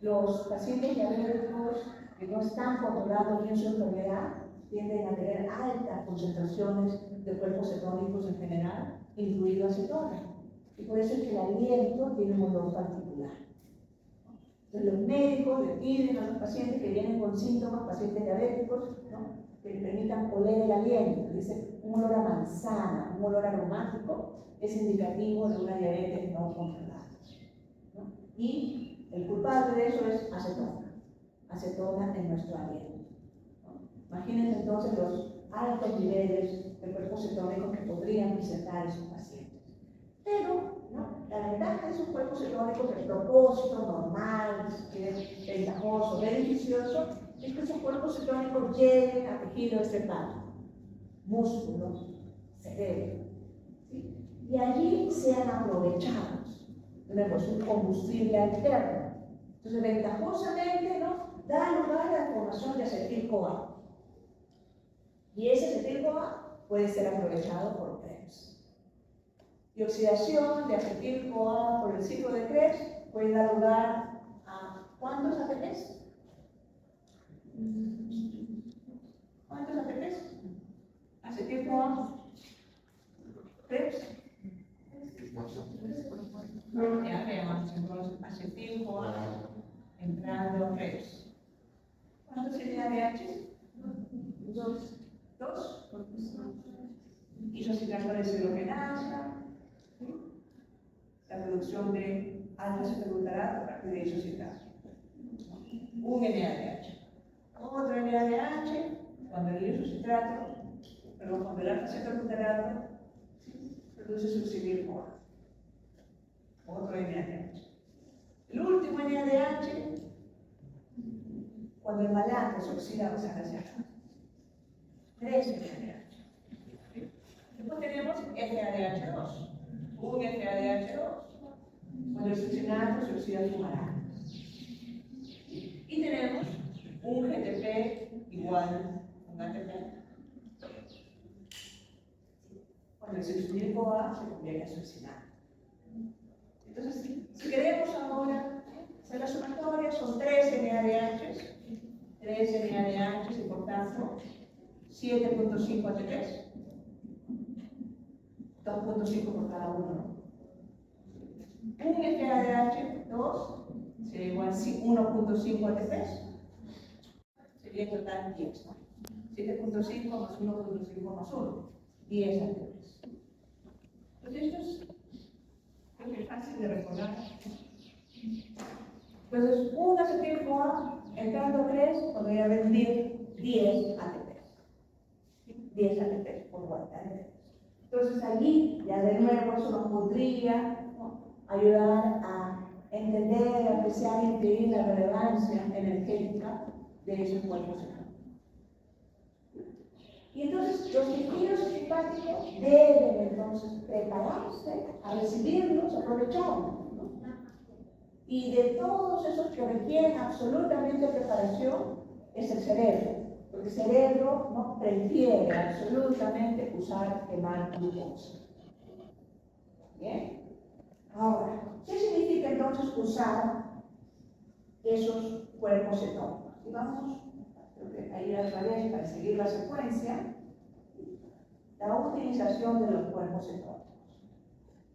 Los pacientes diabéticos que no están controlando bien su enfermedad tienden a tener altas concentraciones de cuerpos cetónicos en general, incluido acetona. Y por eso es que el aliento tiene un olor particular. Entonces los médicos le piden a los pacientes que vienen con síntomas, pacientes diabéticos, ¿no?, que le permitan oler el aliento. Dice, un olor a manzana, un olor aromático, es indicativo de una diabetes no controlada, ¿no? Y el culpable de eso es acetona en nuestro aliento, ¿no? Imagínense entonces los altos niveles de cuerpos cetónicos que podrían presentar esos pacientes. Pero, ¿no?, la ventaja de esos cuerpos cetónicos, el propósito normal, que es ventajoso, beneficioso, es que esos cuerpos cetónicos lleguen a tejido externo, músculos, cerebro, ¿sí?, y allí sean aprovechados. Tenemos un combustible alterno. Entonces, ventajosamente, ¿no?, da lugar a la formación de acetil-CoA. Y ese acetil-CoA puede ser aprovechado por Krebs. Y oxidación de acetil-CoA por el ciclo de Krebs puede dar lugar a ¿cuántos ATPs? ¿Cuántos ATPs? Acetil-CoA, Krebs. Ya veamos entonces acetil-CoA entrando a Krebs. ¿Cuántos sería ADH? Dos. Isocitrato de hidrogenasa, ¿sí?, la producción de alfa-cetoglutarato a partir de isocitrato. Un NADH. otro NADH, cuando el isocitrato, perdón, cuando el alfa-cetoglutarato produce succinil-CoA. Otro NADH. El último NADH, cuando el malato se oxida o se hacia acá. 3 NADH. Después tenemos FADH2. Un FADH2. Cuando el succinato se oxida a su malato. Y tenemos un GTP igual a un ATP. Cuando el succinil-CoA se convierte a succinato. Entonces, si queremos ahora hacer la sumatoria, son 3 NADHs. 3 NADHs y por tanto 7.5 ATPs. 2.5 por cada uno, ¿no? Un FADH 2 sería igual a 1.5 ATPs. Sería en total 10, ¿no? 7.5 más 1.5 más 1. 10 ATPs. Entonces esto es fácil de recordar. Entonces, un acetil-CoA entrando 3 podría rendir 10 ATPs. 10 ATPs por vuelta. Entonces, allí ya de nuevo eso nos podría, ¿no?, ayudar a entender, apreciar y medir la relevancia energética de esos cuerpos cetónicos. Y entonces los tejidos hepáticos deben entonces prepararse a recibirlos, aprovecharlos, ¿no? Y de todos esos que requieren absolutamente preparación es el cerebro, porque el cerebro no prefiere absolutamente quemar glucosa. ¿Bien? Ahora, ¿qué significa entonces usar esos cuerpos cetónicos? Y vamos, creo que ahí otra vez para seguir la secuencia, la utilización de los cuerpos cetónicos.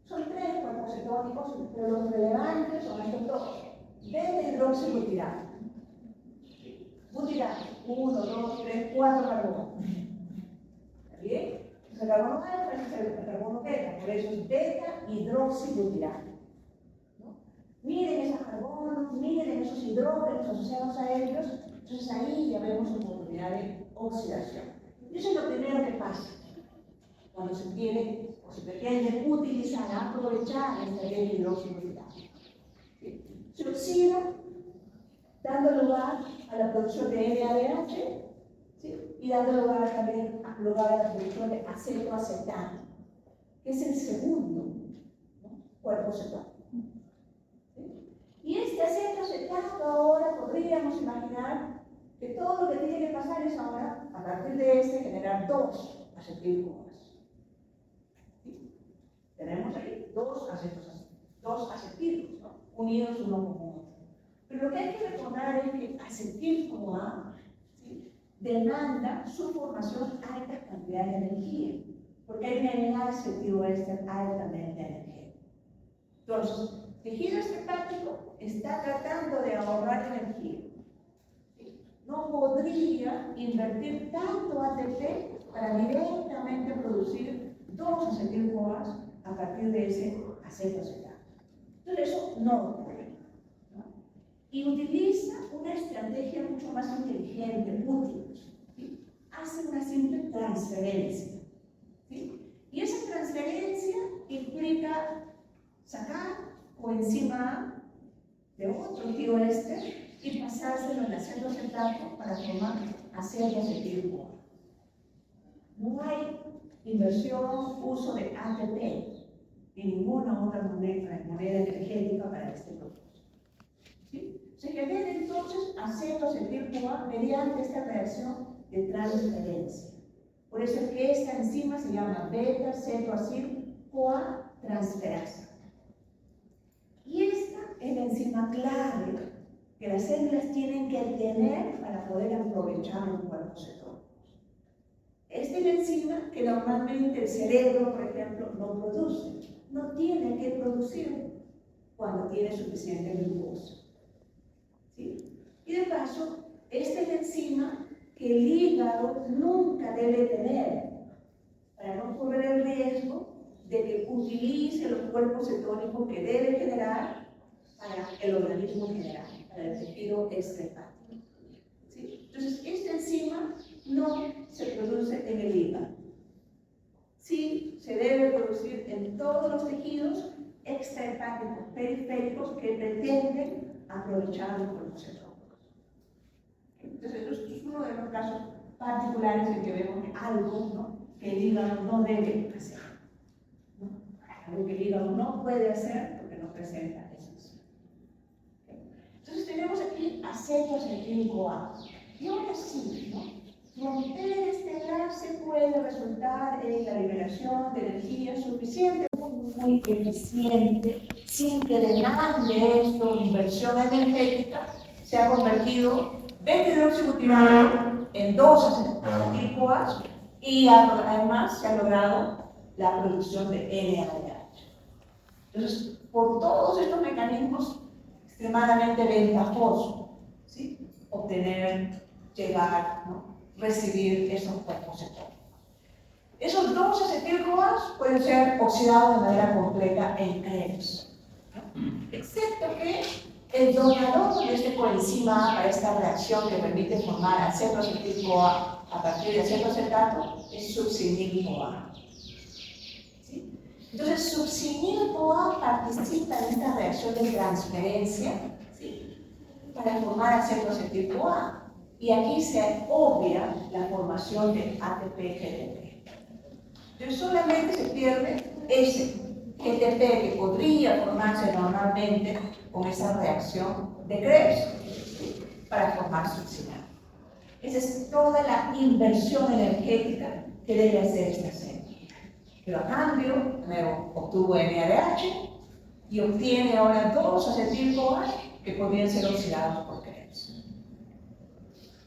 Son 3 cuerpos cetónicos, pero los relevantes son estos 2. Beta-hidroxibutirato. Butirato, 1, 2, 3, 4 carbonos. ¿Está bien? El carbono alfa es el carbono beta, por eso es beta-hidroxibutirato. ¿No? Miren esos carbonos, miren esos hidrógenos asociados a ellos, entonces ahí ya vemos oportunidad de oxidación. Y eso es lo primero que pasa cuando se quiere o se pretende utilizar, aprovechar este beta-hidroxibutirato. Se oxida, dando lugar a la producción de NADH, ¿sí?, y dando lugar también a la producción de acetoacetato, que es el segundo, ¿no?, cuerpo cetónico. ¿Sí? Y este acetoacetato ahora podríamos imaginar que todo lo que tiene que pasar es ahora, a partir de este, generar 2 acetil-CoAs. ¿Sí? Tenemos ahí 2 acetilos, ¿no?, unidos uno con otro. Pero lo que hay que recordar es que acetil-CoA, ¿sí?, demanda su formación alta cantidad de energía, porque hay un enlace acetiloéster altamente energético. Entonces, el tejido hepático está tratando de ahorrar energía. ¿Sí? No podría invertir tanto ATP para directamente producir 2 acetil-CoAs a partir de ese acetoacetato. Entonces, eso no ocurre. Y utiliza una estrategia mucho más inteligente, útil. ¿Sí? Hace una simple transferencia. ¿Sí? Y esa transferencia implica sacar coenzima A de otro tioéster y pasárselo en acetoacetato para formar acetoacetil-CoA. No hay inversión, uso de ATP y ninguna otra moneda energética para este proceso. ¿Sí? Se genera entonces acetoacetil-CoA mediante esta reacción de transferencia. Por eso es que esta enzima se llama beta-acetoacil-CoA transferasa. Y esta es la enzima clave que las células tienen que tener para poder aprovechar los cuerpos cetónicos. Esta es la enzima que normalmente el cerebro, por ejemplo, no produce. No tiene que producir cuando tiene suficiente glucosa. ¿Sí? Y de paso, esta es la enzima que el hígado nunca debe tener para no correr el riesgo de que utilice los cuerpos cetónicos que debe generar para el organismo en general, para el tejido extrahepático. ¿Sí? Entonces, no se produce en el hígado. Sí se debe producir en todos los tejidos extrahepáticos periféricos que pretenden aprovechar los cuerpos cetónicos. Entonces, esto es uno de los casos particulares en que vemos algo, ¿no?, que el hígado no debe hacer, ¿no? Algo que el hígado no puede hacer porque no presenta esa acción. Entonces tenemos aquí acetoacetil-CoA. Y ahora sí, ¿no?, romper este enlace puede resultar en la liberación de energía suficiente, muy eficiente, sin que demande esto inversión energética. Se ha convertido beta-hidroxibutirato en 2 acetil-CoA y además se ha logrado la producción de NADH. Entonces, por todos estos mecanismos extremadamente ventajosos, ¿sí?, obtener, llegar, ¿no?, recibir esos cuerpos cetónicos. Esos 2 acetil-CoA pueden ser oxidados de manera completa en Krebs, ¿no?, excepto que el donador de este coenzima A para esta reacción que permite formar acetoacetil-CoA a partir de acetoacetato es succinil-CoA. ¿Sí? Entonces, succinil-CoA participa en esta reacción de transferencia, ¿sí?, para formar acetoacetil-CoA. Y aquí se obvia la formación de ATP-GTP. Entonces, solamente se pierde ese GTP que podría formarse normalmente con esa reacción de Krebs para formar succinil. Esa es toda la inversión energética que debe hacer esta célula. Pero a cambio, luego obtuvo NADH y obtiene ahora 2 acetil-CoA que podrían ser oxidados por Krebs.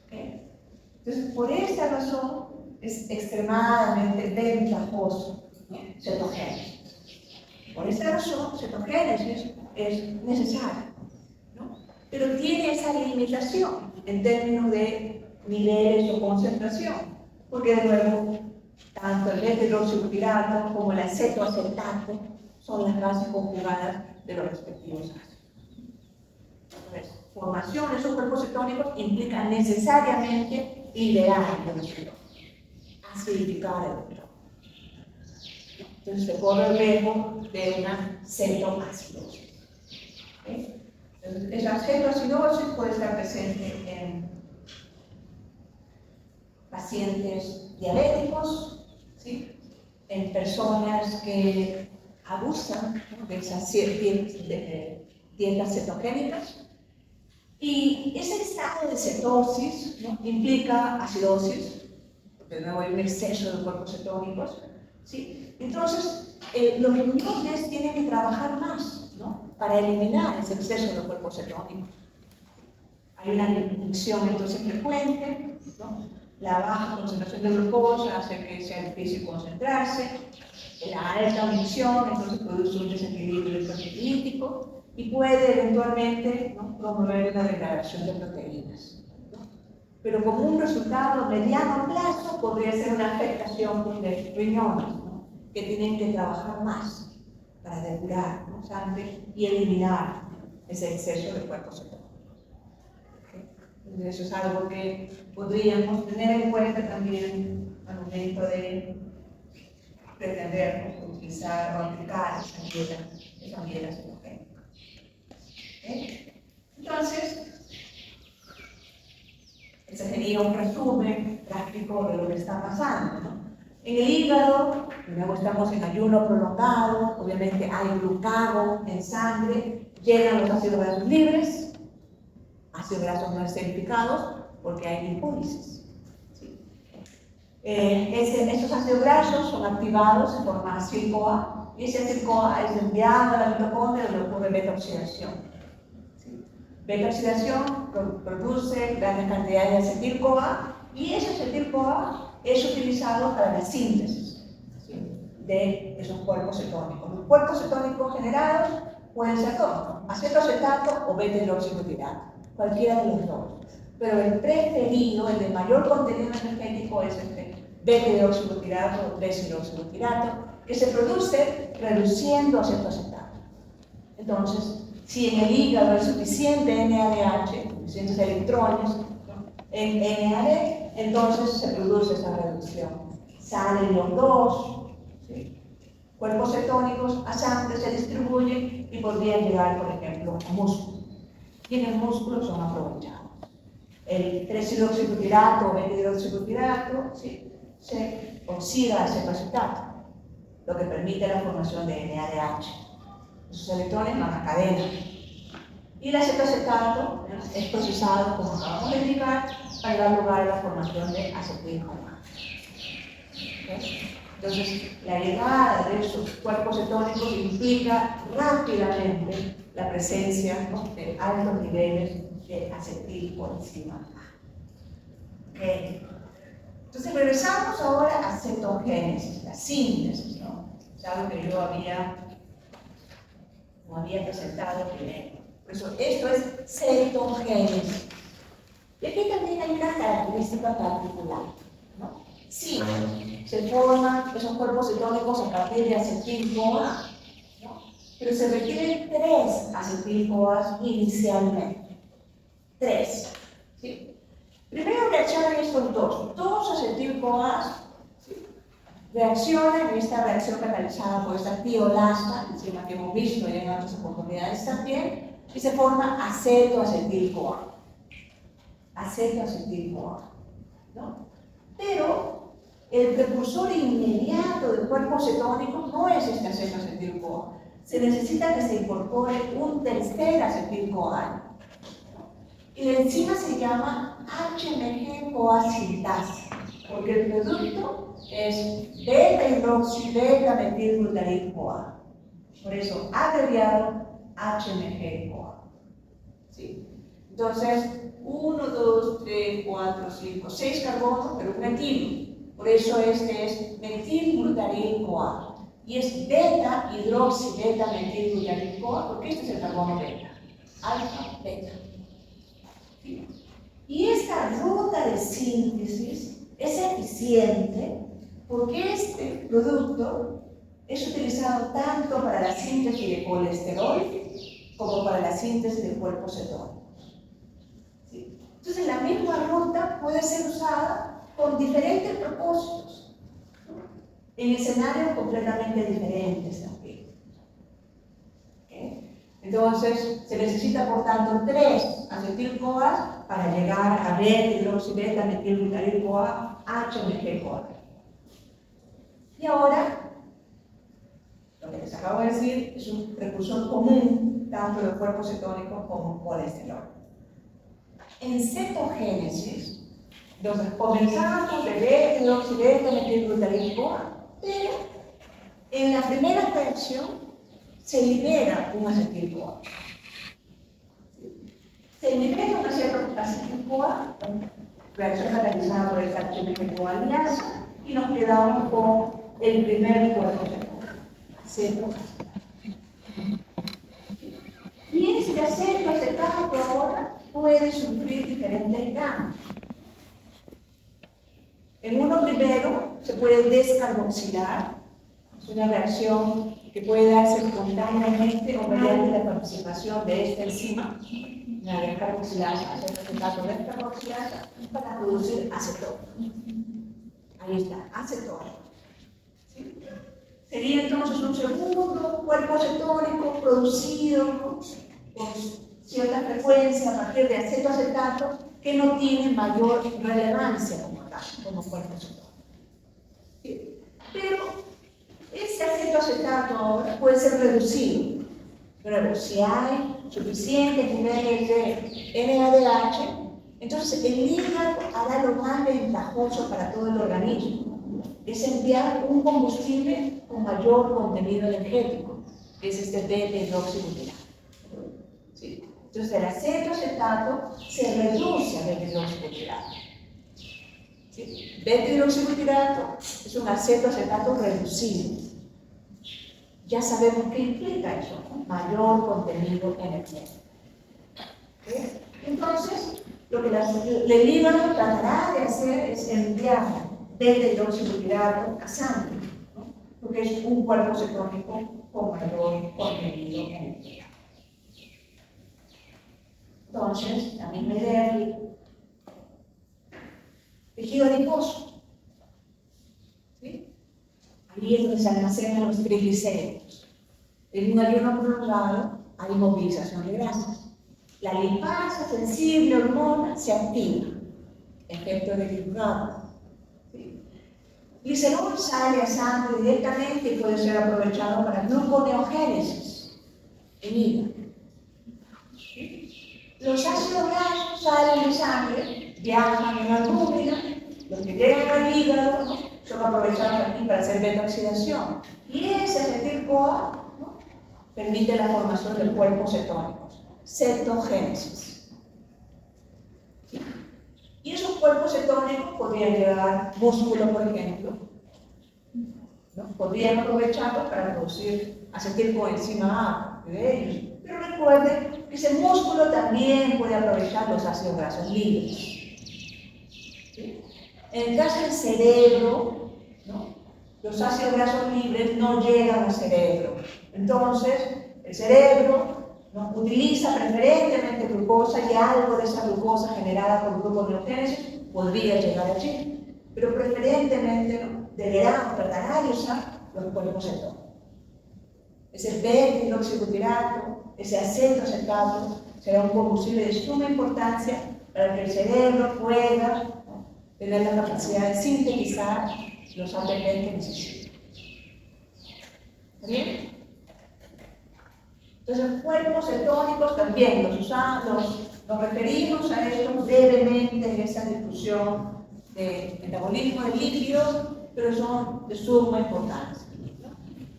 ¿Okay? Entonces, por esta razón es extremadamente ventajoso, ¿no?, cetogénesis. Por esta razón, cetogénesis es necesaria, ¿no?, pero tiene esa limitación en términos de niveles o concentración, porque de nuevo, tanto el beta-hidroxibutirato como el acetoacetato son las bases conjugadas de los respectivos ácidos. Entonces, formación de esos cuerpos cetónicos implica necesariamente liberar el electrón, acidificar el electrón. Entonces se corre el riesgo de una cetoacidosis. ¿Okay? Entonces, esa cetoacidosis puede estar presente en pacientes diabéticos, ¿sí?, en personas que abusan, ¿no?, de esas dietas cetogénicas. Y ese estado de cetosis, ¿no?, implica acidosis, porque de nuevo hay un exceso de cuerpos cetónicos, ¿sí? Entonces, los riñones tienen que trabajar más, ¿no?, para eliminar ese exceso de cuerpos cetónicos. Hay una inyección entonces frecuente, ¿no?, la baja concentración de glucosa hace que sea difícil concentrarse, la alta inyección entonces produce un desequilibrio electrolítico y puede eventualmente, ¿no?, promover una degradación de proteínas, ¿no? Pero como un resultado a mediano plazo podría ser una afectación de riñones, ¿no?, que tienen que trabajar más para depurar, ¿no?, sangre y eliminar ese exceso de cuerpos cetónicos. Entonces, eso es algo que podríamos tener en cuenta también al momento de pretender, ¿no?, utilizar o aplicar esa dieta cetogénica. ¿Okay? Entonces, ese sería un resumen práctico de lo que está pasando, ¿no? En el hígado, luego estamos en ayuno prolongado, obviamente hay glucagón en sangre, llegan los ácidos grasos libres, ácidos grasos no esterificados, porque hay lipólisis. ¿Sí? Estos ácidos grasos son activados en forma acil-CoA, y ese acil-CoA es enviado a la mitocondria donde ocurre beta-oxidación. ¿Sí? Beta-oxidación produce grandes cantidades de acetil-CoA, y ese acetil-CoA es utilizado para la síntesis, ¿sí?, de esos cuerpos cetónicos. Los cuerpos cetónicos generados pueden ser dos, acetoacetato o beta-hidroxibutirato, cualquiera de los dos. Pero el preferido, el de mayor contenido energético, es el beta-hidroxibutirato o desoxibutirato, que se produce reduciendo acetoacetato. Entonces, si en el hígado hay suficiente NADH, suficientes electrones, ¿no?, en NAD, entonces se produce esa reducción. Salen los dos, ¿sí? Cuerpos cetónicos a sangre, se distribuyen y podrían llegar, por ejemplo, a músculo. Y en el músculo son aprovechados. El 3-hidroxibutirato o 20-hidroxibutirato, ¿sí?, se oxida a cetoacetato, lo que permite la formación de NADH. Esos electrones van a cadena. Y el cetoacetato es procesado, como acabamos de indicar, para dar lugar a la formación de acetilcolina. ¿Okay? Entonces, la llegada de esos cuerpos cetónicos implica rápidamente la presencia, ¿no?, de altos niveles de acetilcoenzima A. ¿Okay? Entonces, regresamos ahora a cetogénesis, la síntesis, ¿no? Es algo que yo no había presentado primero. Por eso, esto es cetogénesis. Y aquí también hay una característica particular, ¿no? Sí, se forman esos cuerpos cetónicos a partir de acetil-CoA, ¿no? Pero se requieren 3 acetil-CoAs inicialmente. 3. ¿Sí? Primero reaccionan estos dos acetil-CoAs, ¿sí?, reaccionan en esta reacción catalizada por esta tiolasa, enzima que hemos visto en otras oportunidades también, y se forma acetoacetil-CoA. Acetoacetil-CoA, ¿no? Pero el precursor inmediato del cuerpo cetónico no es este acetoacetil-CoA. Se necesita que se incorpore un tercer acetil-CoA. Y la enzima se llama HMG-CoA sintasa, porque el producto es beta-hidroxi-beta-metilglutarid-CoA. Por eso, abreviado HMG-CoA. ¿Sí? Entonces, 1, 2, 3, 4, 5, 6 carbonos, pero un metilo. Por eso este es metilglutarid-CoA. Y es beta-hidroxi-beta-metilglutarid-CoA, porque este es el carbono beta. Alfa, beta. ¿Sí? Y esta ruta de síntesis es eficiente porque este producto es utilizado tanto para la síntesis de colesterol como para la síntesis de cuerpos cetónicos. ¿Sí? Entonces, la misma ruta puede ser usada con diferentes propósitos, ¿no?, en escenarios completamente diferentes también. ¿Okay? Entonces, se necesita, por tanto, 3 acetil-CoAs para llegar a beta-hidroxi-beta-metilglutarid-CoA, HMG-CoA. Y ahora, lo que les acabo de decir es un precursor común tanto de cuerpos cetónicos como colesterol. En cetogénesis, entonces comenzamos de beta-hidroxi-beta-metilglutarid-CoA, pero en la primera reacción se libera un acetil-CoA. Se libera un acetil-CoA, reacción catalizada por el HMG-CoA liasa, y nos quedamos con el primer cuerpo cetónico. Y este acetoacetato ahora puede sufrir diferentes cambios. En uno primero se puede descarboxilar, es una reacción que puede darse espontáneamente o mediante la participación de esta enzima, la descarboxilasa, acetoacetato descarboxilasa, para producir acetona. Ahí está, acetona. ¿Sí? Sería entonces un segundo cuerpo cetónico producido, ¿no?, con cierta frecuencia a partir de acetoacetato que no tiene mayor relevancia como cuerpo cetónico. ¿Sí? Pero este acetoacetato ahora puede ser reducido. Pero si hay suficientes niveles de NADH, entonces el hígado hará lo más ventajoso para todo el organismo. Es enviar un combustible con mayor contenido energético, que es este beta-hidroxibutirato. ¿Sí? Entonces el acetoacetato se reduce a beta-hidroxibutirato. ¿Sí? Beta-hidroxibutirato es un acetoacetato reducido. Ya sabemos qué implica eso, ¿no? Mayor contenido energético. ¿Okay? Entonces, lo que el hígado tratará de hacer es enviar beta-hidroxibutirato a sangre, ¿no?, porque es un cuerpo cetónico con mayor contenido energético. Entonces, la misma idea aquí. tejido adiposo. ¿Sí? Ahí es donde se almacenan los triglicéridos. En un ayuno prolongado hay movilización de grasas. La lipasa sensible hormona se activa. Efecto de glucagón. ¿Sí? Glicerol sale a sangre directamente y puede ser aprovechado para gluconeogénesis en hígado. ¿Sí? Los ácidos grasos salen de sangre, viajan en la albúmina, los que llegan al hígado, ¿no?, son aprovechados aquí para hacer beta-oxidación. Y ese acetil-CoA, ¿no?, permite la formación de cuerpos cetónicos, cetogénesis. ¿Sí? Y esos cuerpos cetónicos podrían llevar músculo, por ejemplo, ¿no? Podrían aprovecharlos para producir acetilcoenzima A de ellos. Pero recuerden que ese músculo también puede aprovechar los ácidos grasos libres. ¿Sí? En el caso del cerebro, ¿no?, los ácidos grasos libres no llegan al cerebro. Entonces, el cerebro, ¿no?, utiliza preferentemente glucosa y algo de esa glucosa generada por gluconeogénesis podría llegar allí. Pero preferentemente, ¿no?, deberán usar los cuerpos cetónicos. Ese beta-hidroxibutirato, ese acetoacetato, será un combustible de suma importancia para que el cerebro pueda, ¿no?, tener la capacidad de sintetizar los ATP que necesita. ¿Está bien? Entonces, los cuerpos cetónicos también nos referimos a esto brevemente en esta discusión de metabolismo de lípidos, pero son de suma importancia.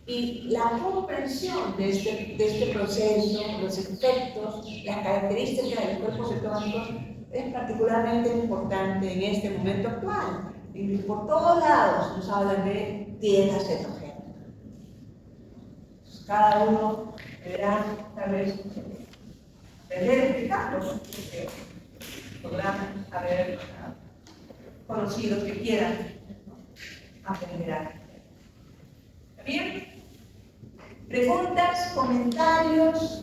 Y la comprensión de este proceso, los efectos, las características de los cuerpos cetónicos es particularmente importante en este momento actual. Y por todos lados nos hablan de dieta cetogénica. Cada uno deberá, tal vez, aprender a explicarlo, porque podrán haber conocidos que quieran, ¿no?, aprender a explicar. ¿Está bien? ¿Preguntas, comentarios?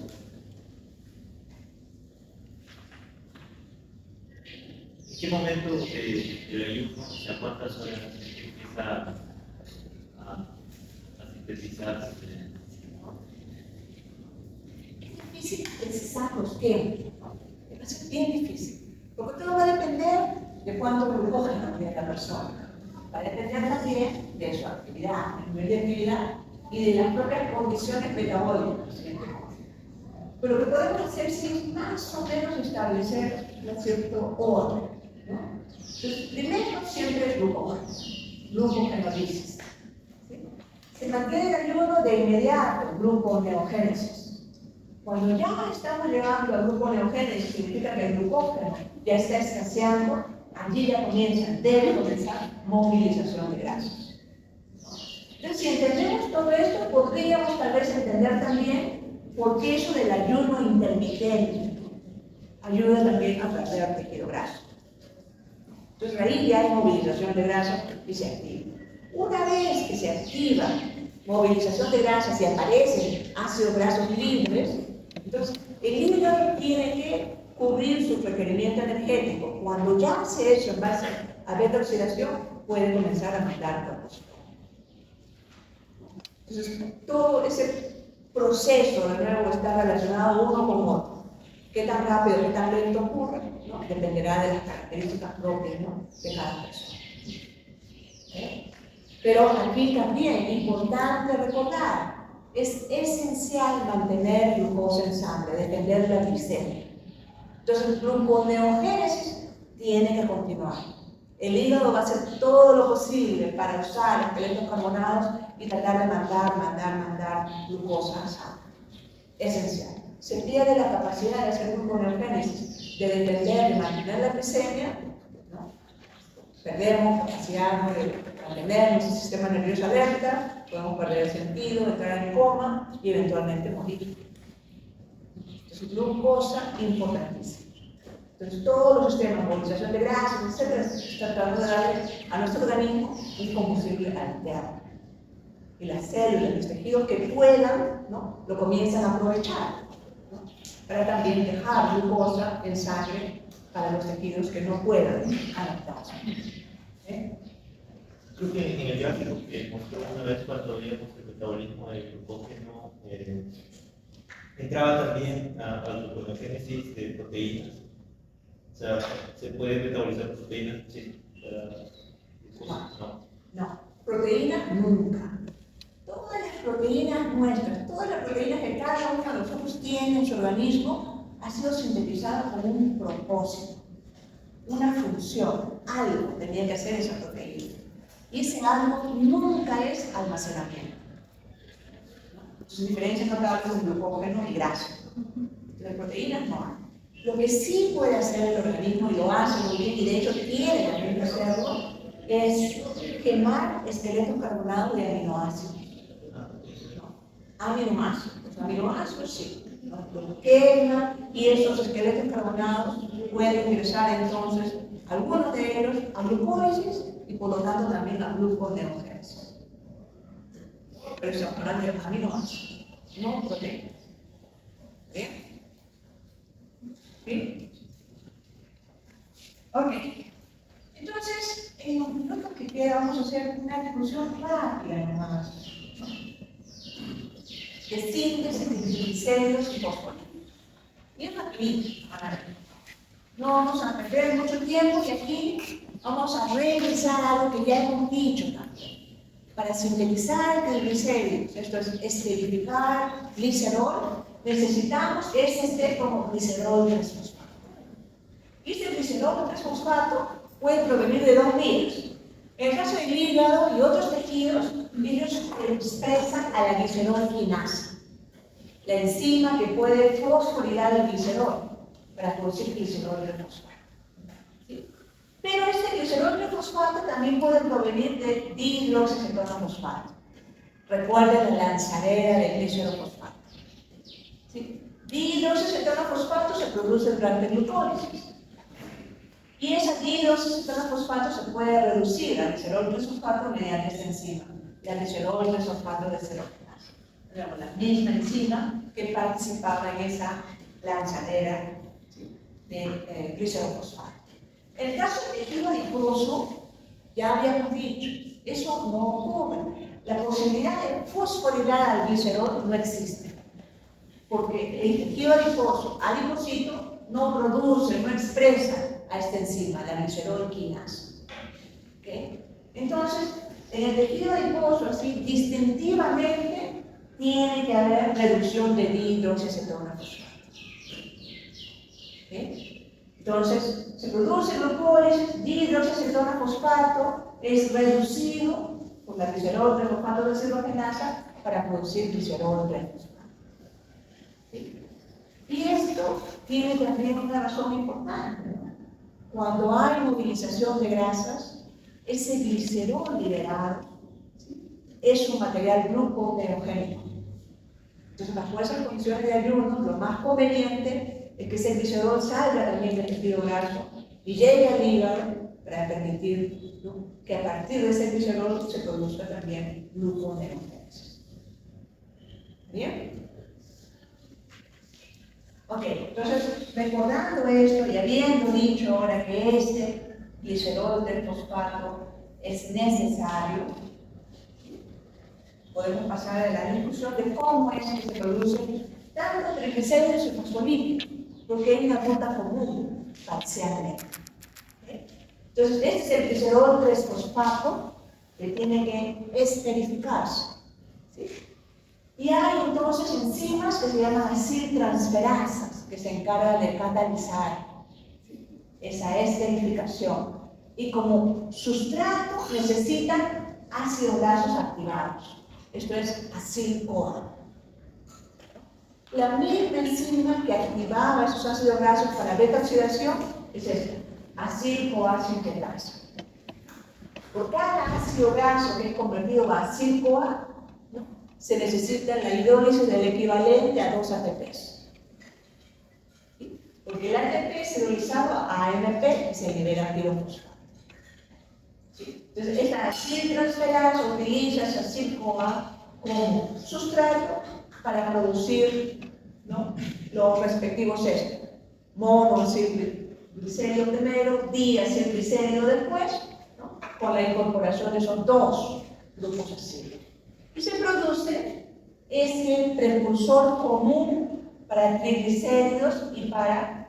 ¿En qué momento del ayuno, o sea, cuántas horas empieza a sintetizarse? Es difícil precisar los tiempos, ¿no? Es bien difícil, porque todo va a depender de cuánto glucógeno tiene la persona. Va a depender también de su actividad, del nivel de actividad y de las propias condiciones metabólicas. Pero lo que podemos hacer sí es más o menos establecer un cierto orden, ¿no? Entonces, primero siempre es glucogenólisis. ¿Sí? Se mantiene el ayuno de inmediato, gluconeogénesis. Cuando ya estamos llegando al gluconeogénesis, significa que el glucógeno ya está escaseando, allí ya debe comenzar movilización de grasas. Entonces, si entendemos todo esto, podríamos tal vez entender también por qué eso del ayuno intermitente ayuda también a perder tejido graso. Entonces, ahí ya hay movilización de grasas y se activa. Una vez que se activa movilización de grasas y aparecen ácidos grasos libres, entonces el hígado tiene que cubrir su requerimiento energético. Cuando ya hace eso en base a beta-oxidación, puede comenzar a mandar glucosa. Entonces, todo ese proceso, de nuevo, está relacionado uno con otro. Qué tan rápido, qué tan lento ocurre, ¿no?, dependerá de las características propias, ¿no?, de cada persona. Pero aquí también, importante recordar, es esencial mantener glucosa en sangre, defender la glicemia. Entonces, el gluconeogénesis tiene que continuar. El hígado va a hacer todo lo posible para usar esqueletos carbonados y tratar de mandar glucosa a sangre. Esencial. Se pierde la capacidad de hacer gluconeogénesis, de defender, de mantener la glicemia, ¿no? Perdemos capacidad de mantener nuestro sistema nervioso alerta, podemos perder el sentido, entrar en coma y eventualmente morir. Entonces, glucosa importantísima. Entonces, todos los sistemas, movilización de grasas, etc., tratando de darle a nuestro organismo un combustible alterno. Y las células, los tejidos que puedan, ¿no?, lo comienzan a aprovechar, ¿no?, para también dejar glucosa en sangre para los tejidos que no puedan adaptarse. Creo que en el gráfico que mostró una vez cuando veíamos el metabolismo del glucógeno, entraba también a la glucogénesis de proteínas. O sea, ¿se puede metabolizar proteínas? Sí. No, proteínas nunca. Todas las proteínas nuestras, todas las proteínas que cada uno de nosotros tiene en su organismo, ha sido sintetizada con un propósito, una función, algo tenía que hacer esa proteína. Y ese algo nunca es almacenamiento. Sus diferencias notables en glucógeno y grasa. Las proteínas no hay. Lo que sí puede hacer el organismo, y lo hace muy bien, y de hecho tiene también que hacerlo, es quemar esqueletos carbonados de aminoácidos. Aminoácidos. Los aminoácidos sí. Los quema y esos esqueletos carbonados pueden ingresar entonces, algunos de ellos, a glucólisis y por lo tanto también a gluconeogénesis. Pero estamos hablando de aminoácidos, no proteínas. ¿Bien? ¿Sí? Ok. Entonces, en los minutos que quedan vamos a hacer una discusión rápida nomás. De síntesis de triglicéridos y fosfolipidos. Y es rapidito, no vamos a perder mucho tiempo y aquí vamos a revisar algo que ya hemos dicho también. Para sintetizar triglicéridos, esto es esterificar glicerol, necesitamos este como glicerol 3-fosfato. Y este glicerol 3-fosfato puede provenir de dos vías. En el caso del hígado y otros tejidos, ellos expresan a la glicerol quinasa, la enzima que puede fosforilar el glicerol para producir glicerol 3-fosfato. ¿Sí? Pero este glicerol 3-fosfato también puede provenir de dihidroxicetona-fosfato. Recuerden la lanzadera del glicerofosfato. ¿Sí? Dihidroxicetona-fosfato se produce durante glucólisis. Y esa dihidroxicetona-fosfato se puede reducir al glicerol 3-fosfato mediante esta enzima, la glicerol 3-fosfato descerogenasa. Digamos, la misma enzima que participaba en esa lanzadera de glicerofosfato. En el caso del tejido adiposo, ya habíamos dicho, eso no ocurre. La posibilidad de fosforilar al glicerol no existe. Porque el tejido adiposo, adipocito, no produce, no expresa a esta enzima, la glicerol quinasa. ¿Okay? Entonces, en el tejido adiposo, así, distintivamente, tiene que haber reducción de dihidroxicetona-fosfato. ¿Okay? Entonces, se produce glucólisis, dihidroxicetona-fosfato es reducido por la glicerol 3-fosfato descerogenasa para producir glicerol 3-fosfato. ¿Sí? Y esto tiene también una razón importante, ¿no? Cuando hay movilización de grasas, ese glicerol liberado, ¿sí?, es un material gluconeogénico. Entonces, bajo esas condiciones de ayuno, lo más conveniente es que ese glicerol salga también del tejido graso y llegue al hígado para permitir, ¿no?, que a partir de ese glicerol se produzca también gluconeogénesis. ¿Bien? Ok, entonces, recordando esto y habiendo dicho ahora que este glicerol 3-fosfato es necesario, podemos pasar a la discusión de cómo es que se producen tanto triglicéridos y fosfolípidos, porque hay una ruta común parcialmente. ¿Okay? Entonces, este es el glicerol 3-fosfato que tiene que esterificarse. ¿Sí? Y hay entonces enzimas que se llaman aciltransferasas, que se encargan de catalizar esa esterificación. Y como sustrato necesitan ácidos grasos activados. Esto es acil-CoA. La misma enzima que activaba esos ácidos grasos para beta-oxidación es esta, acil-CoA sintetasa. Por cada ácido graso que es convertido a acil-CoA, ¿no?, se necesita la hidrólisis del equivalente a 2 ATPs. ¿Sí? Porque el ATP es hidrolizado a AMP y se libera pirofosfato. ¿Sí? Entonces, esta aciltransferasa utiliza esa acil-CoA como sustrato para producir, ¿no?, los respectivos ésteres. Monoacilglicérido primero, diacilglicérido después, ¿no?, con la incorporación de esos dos grupos acílicos. Y se produce ese precursor común para triglicéridos y para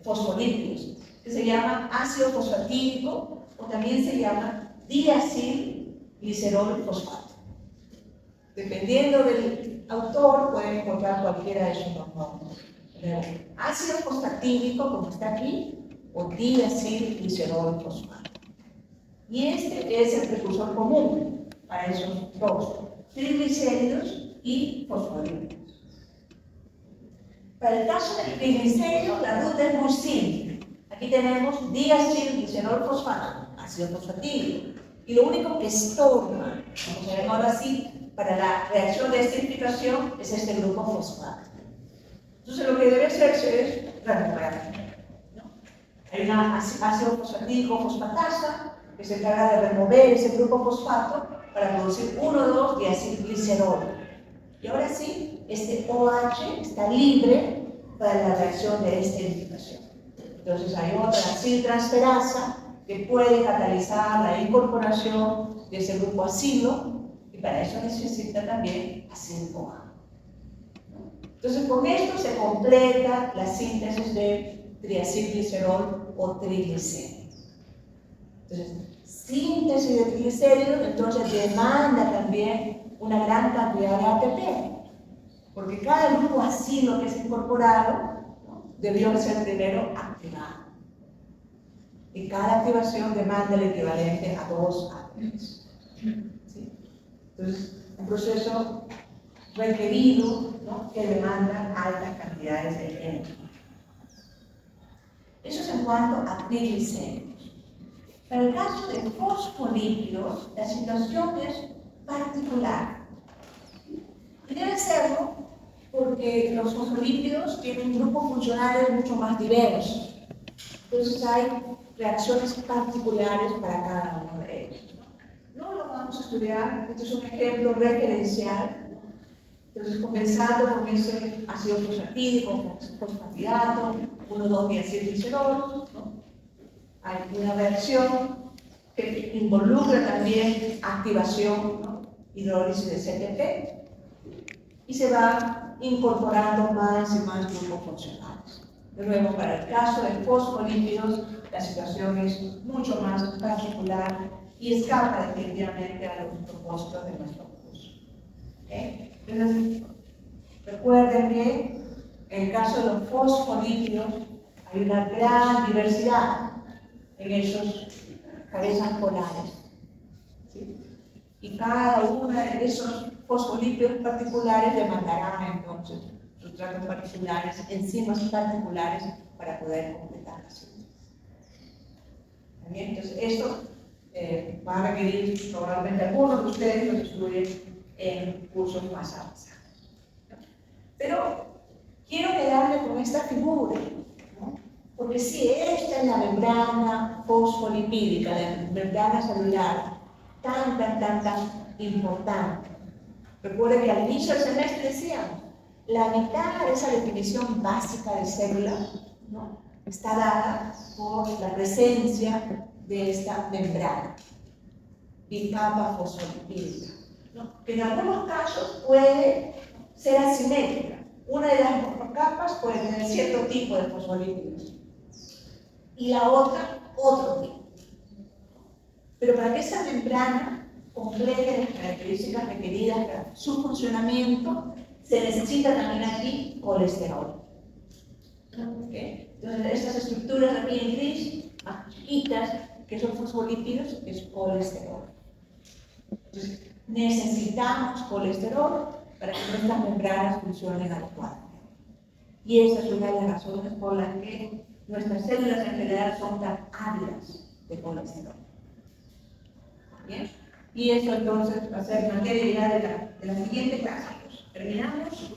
fosfolípidos, que se llama ácido fosfatídico o también se llama diacilglicerol fosfato. Dependiendo del autor, pueden encontrar cualquiera de esos dos nombres. Ácido fosfatídico, como está aquí, o diacilglicerol fosfato. Y este es el precursor común para esos dos, triglicéridos y fosfolípidos. Para el caso del triglicérido, la ruta es muy simple. Aquí tenemos diacilglicerol fosfato, ácido fosfatídico, y lo único que estorba, vamos a llamarlo así, para la reacción de esterificación es este grupo fosfato. Entonces lo que debe hacerse es remover, ¿no? Hay una ácido fosfatídico fosfatasa que se encarga de remover ese grupo fosfato para producir 1,2-diacilglicerol. Y ahora sí, este OH está libre para la reacción de esterificación. Entonces hay otra aciltransferasa que puede catalizar la incorporación de ese grupo acilo y para eso necesita también acil-OA. Entonces con esto se completa la síntesis de triacilglicerol o triglicéridos. Entonces, síntesis de triglicéridos entonces demanda también una gran cantidad de ATP, porque cada grupo acilo que es incorporado, ¿no?, debió ser primero activado. Y cada activación demanda el equivalente a 2 ATP. ¿Sí? Entonces, un proceso requerido, ¿no?, que demanda altas cantidades de energía. Eso es en cuanto a triglicéridos. Para el caso de fosfolípidos, la situación es particular. Y debe serlo porque los fosfolípidos tienen grupos funcionales mucho más diversos. Entonces hay reacciones particulares para cada uno de ellos. No lo vamos a estudiar, este es un ejemplo referencial. Entonces, comenzando con ese ácido fosfatídico, fosfatidato, 1,2-diacilglicerol, ¿no? Hay una reacción que involucra también activación, ¿no?, hidrólisis de CTP, y se va incorporando más y más grupos funcionales. De nuevo, para el caso de fosfolípidos, la situación es mucho más particular y escapa definitivamente a los propósitos de nuestro curso. ¿Okay? Entonces, recuerden que en el caso de los fosfolípidos hay una gran diversidad en esos cabezas polares, ¿sí? Y cada uno de esos fosfolípidos particulares demandará entonces sustratos particulares, enzimas particulares para poder completar la síntesis. ¿Bien? Entonces, esto va a requerir probablemente algunos de ustedes los estudien en cursos más avanzados. Pero quiero quedarme con esta figura, ¿no? Porque si esta es la membrana fosfolipídica, la membrana celular, tan importante. Recuerden que al inicio del semestre decíamos, la mitad de esa definición básica de célula, ¿no?, está dada por la presencia de esta membrana bicapa fosfolipídica, ¿no?, que en algunos casos puede ser asimétrica. Una de las capas puede tener cierto tipo de fosfolípidos y la otra, otro tipo. Pero para que esa membrana complete las características requeridas para su funcionamiento, se necesita también aquí colesterol. ¿Okay? Entonces, estas estructuras de aquí en gris, más chiquitas, que son fosfolípidos, es colesterol. Entonces, necesitamos colesterol para que nuestras membranas funcionen adecuadamente. Y esa es una de las razones por las que nuestras células en general son tan ávidas de colesterol. ¿Bien? Y eso entonces va a ser materia de la siguiente clase. Terminamos,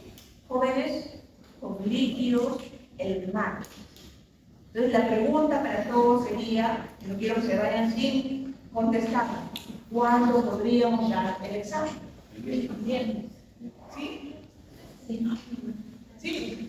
jóvenes, con líquidos, el mar. Entonces la pregunta para todos sería, no quiero que se vayan sin contestar, ¿cuándo podríamos dar el examen? ¿Bien? ¿Sí? Sí. ¿Sí?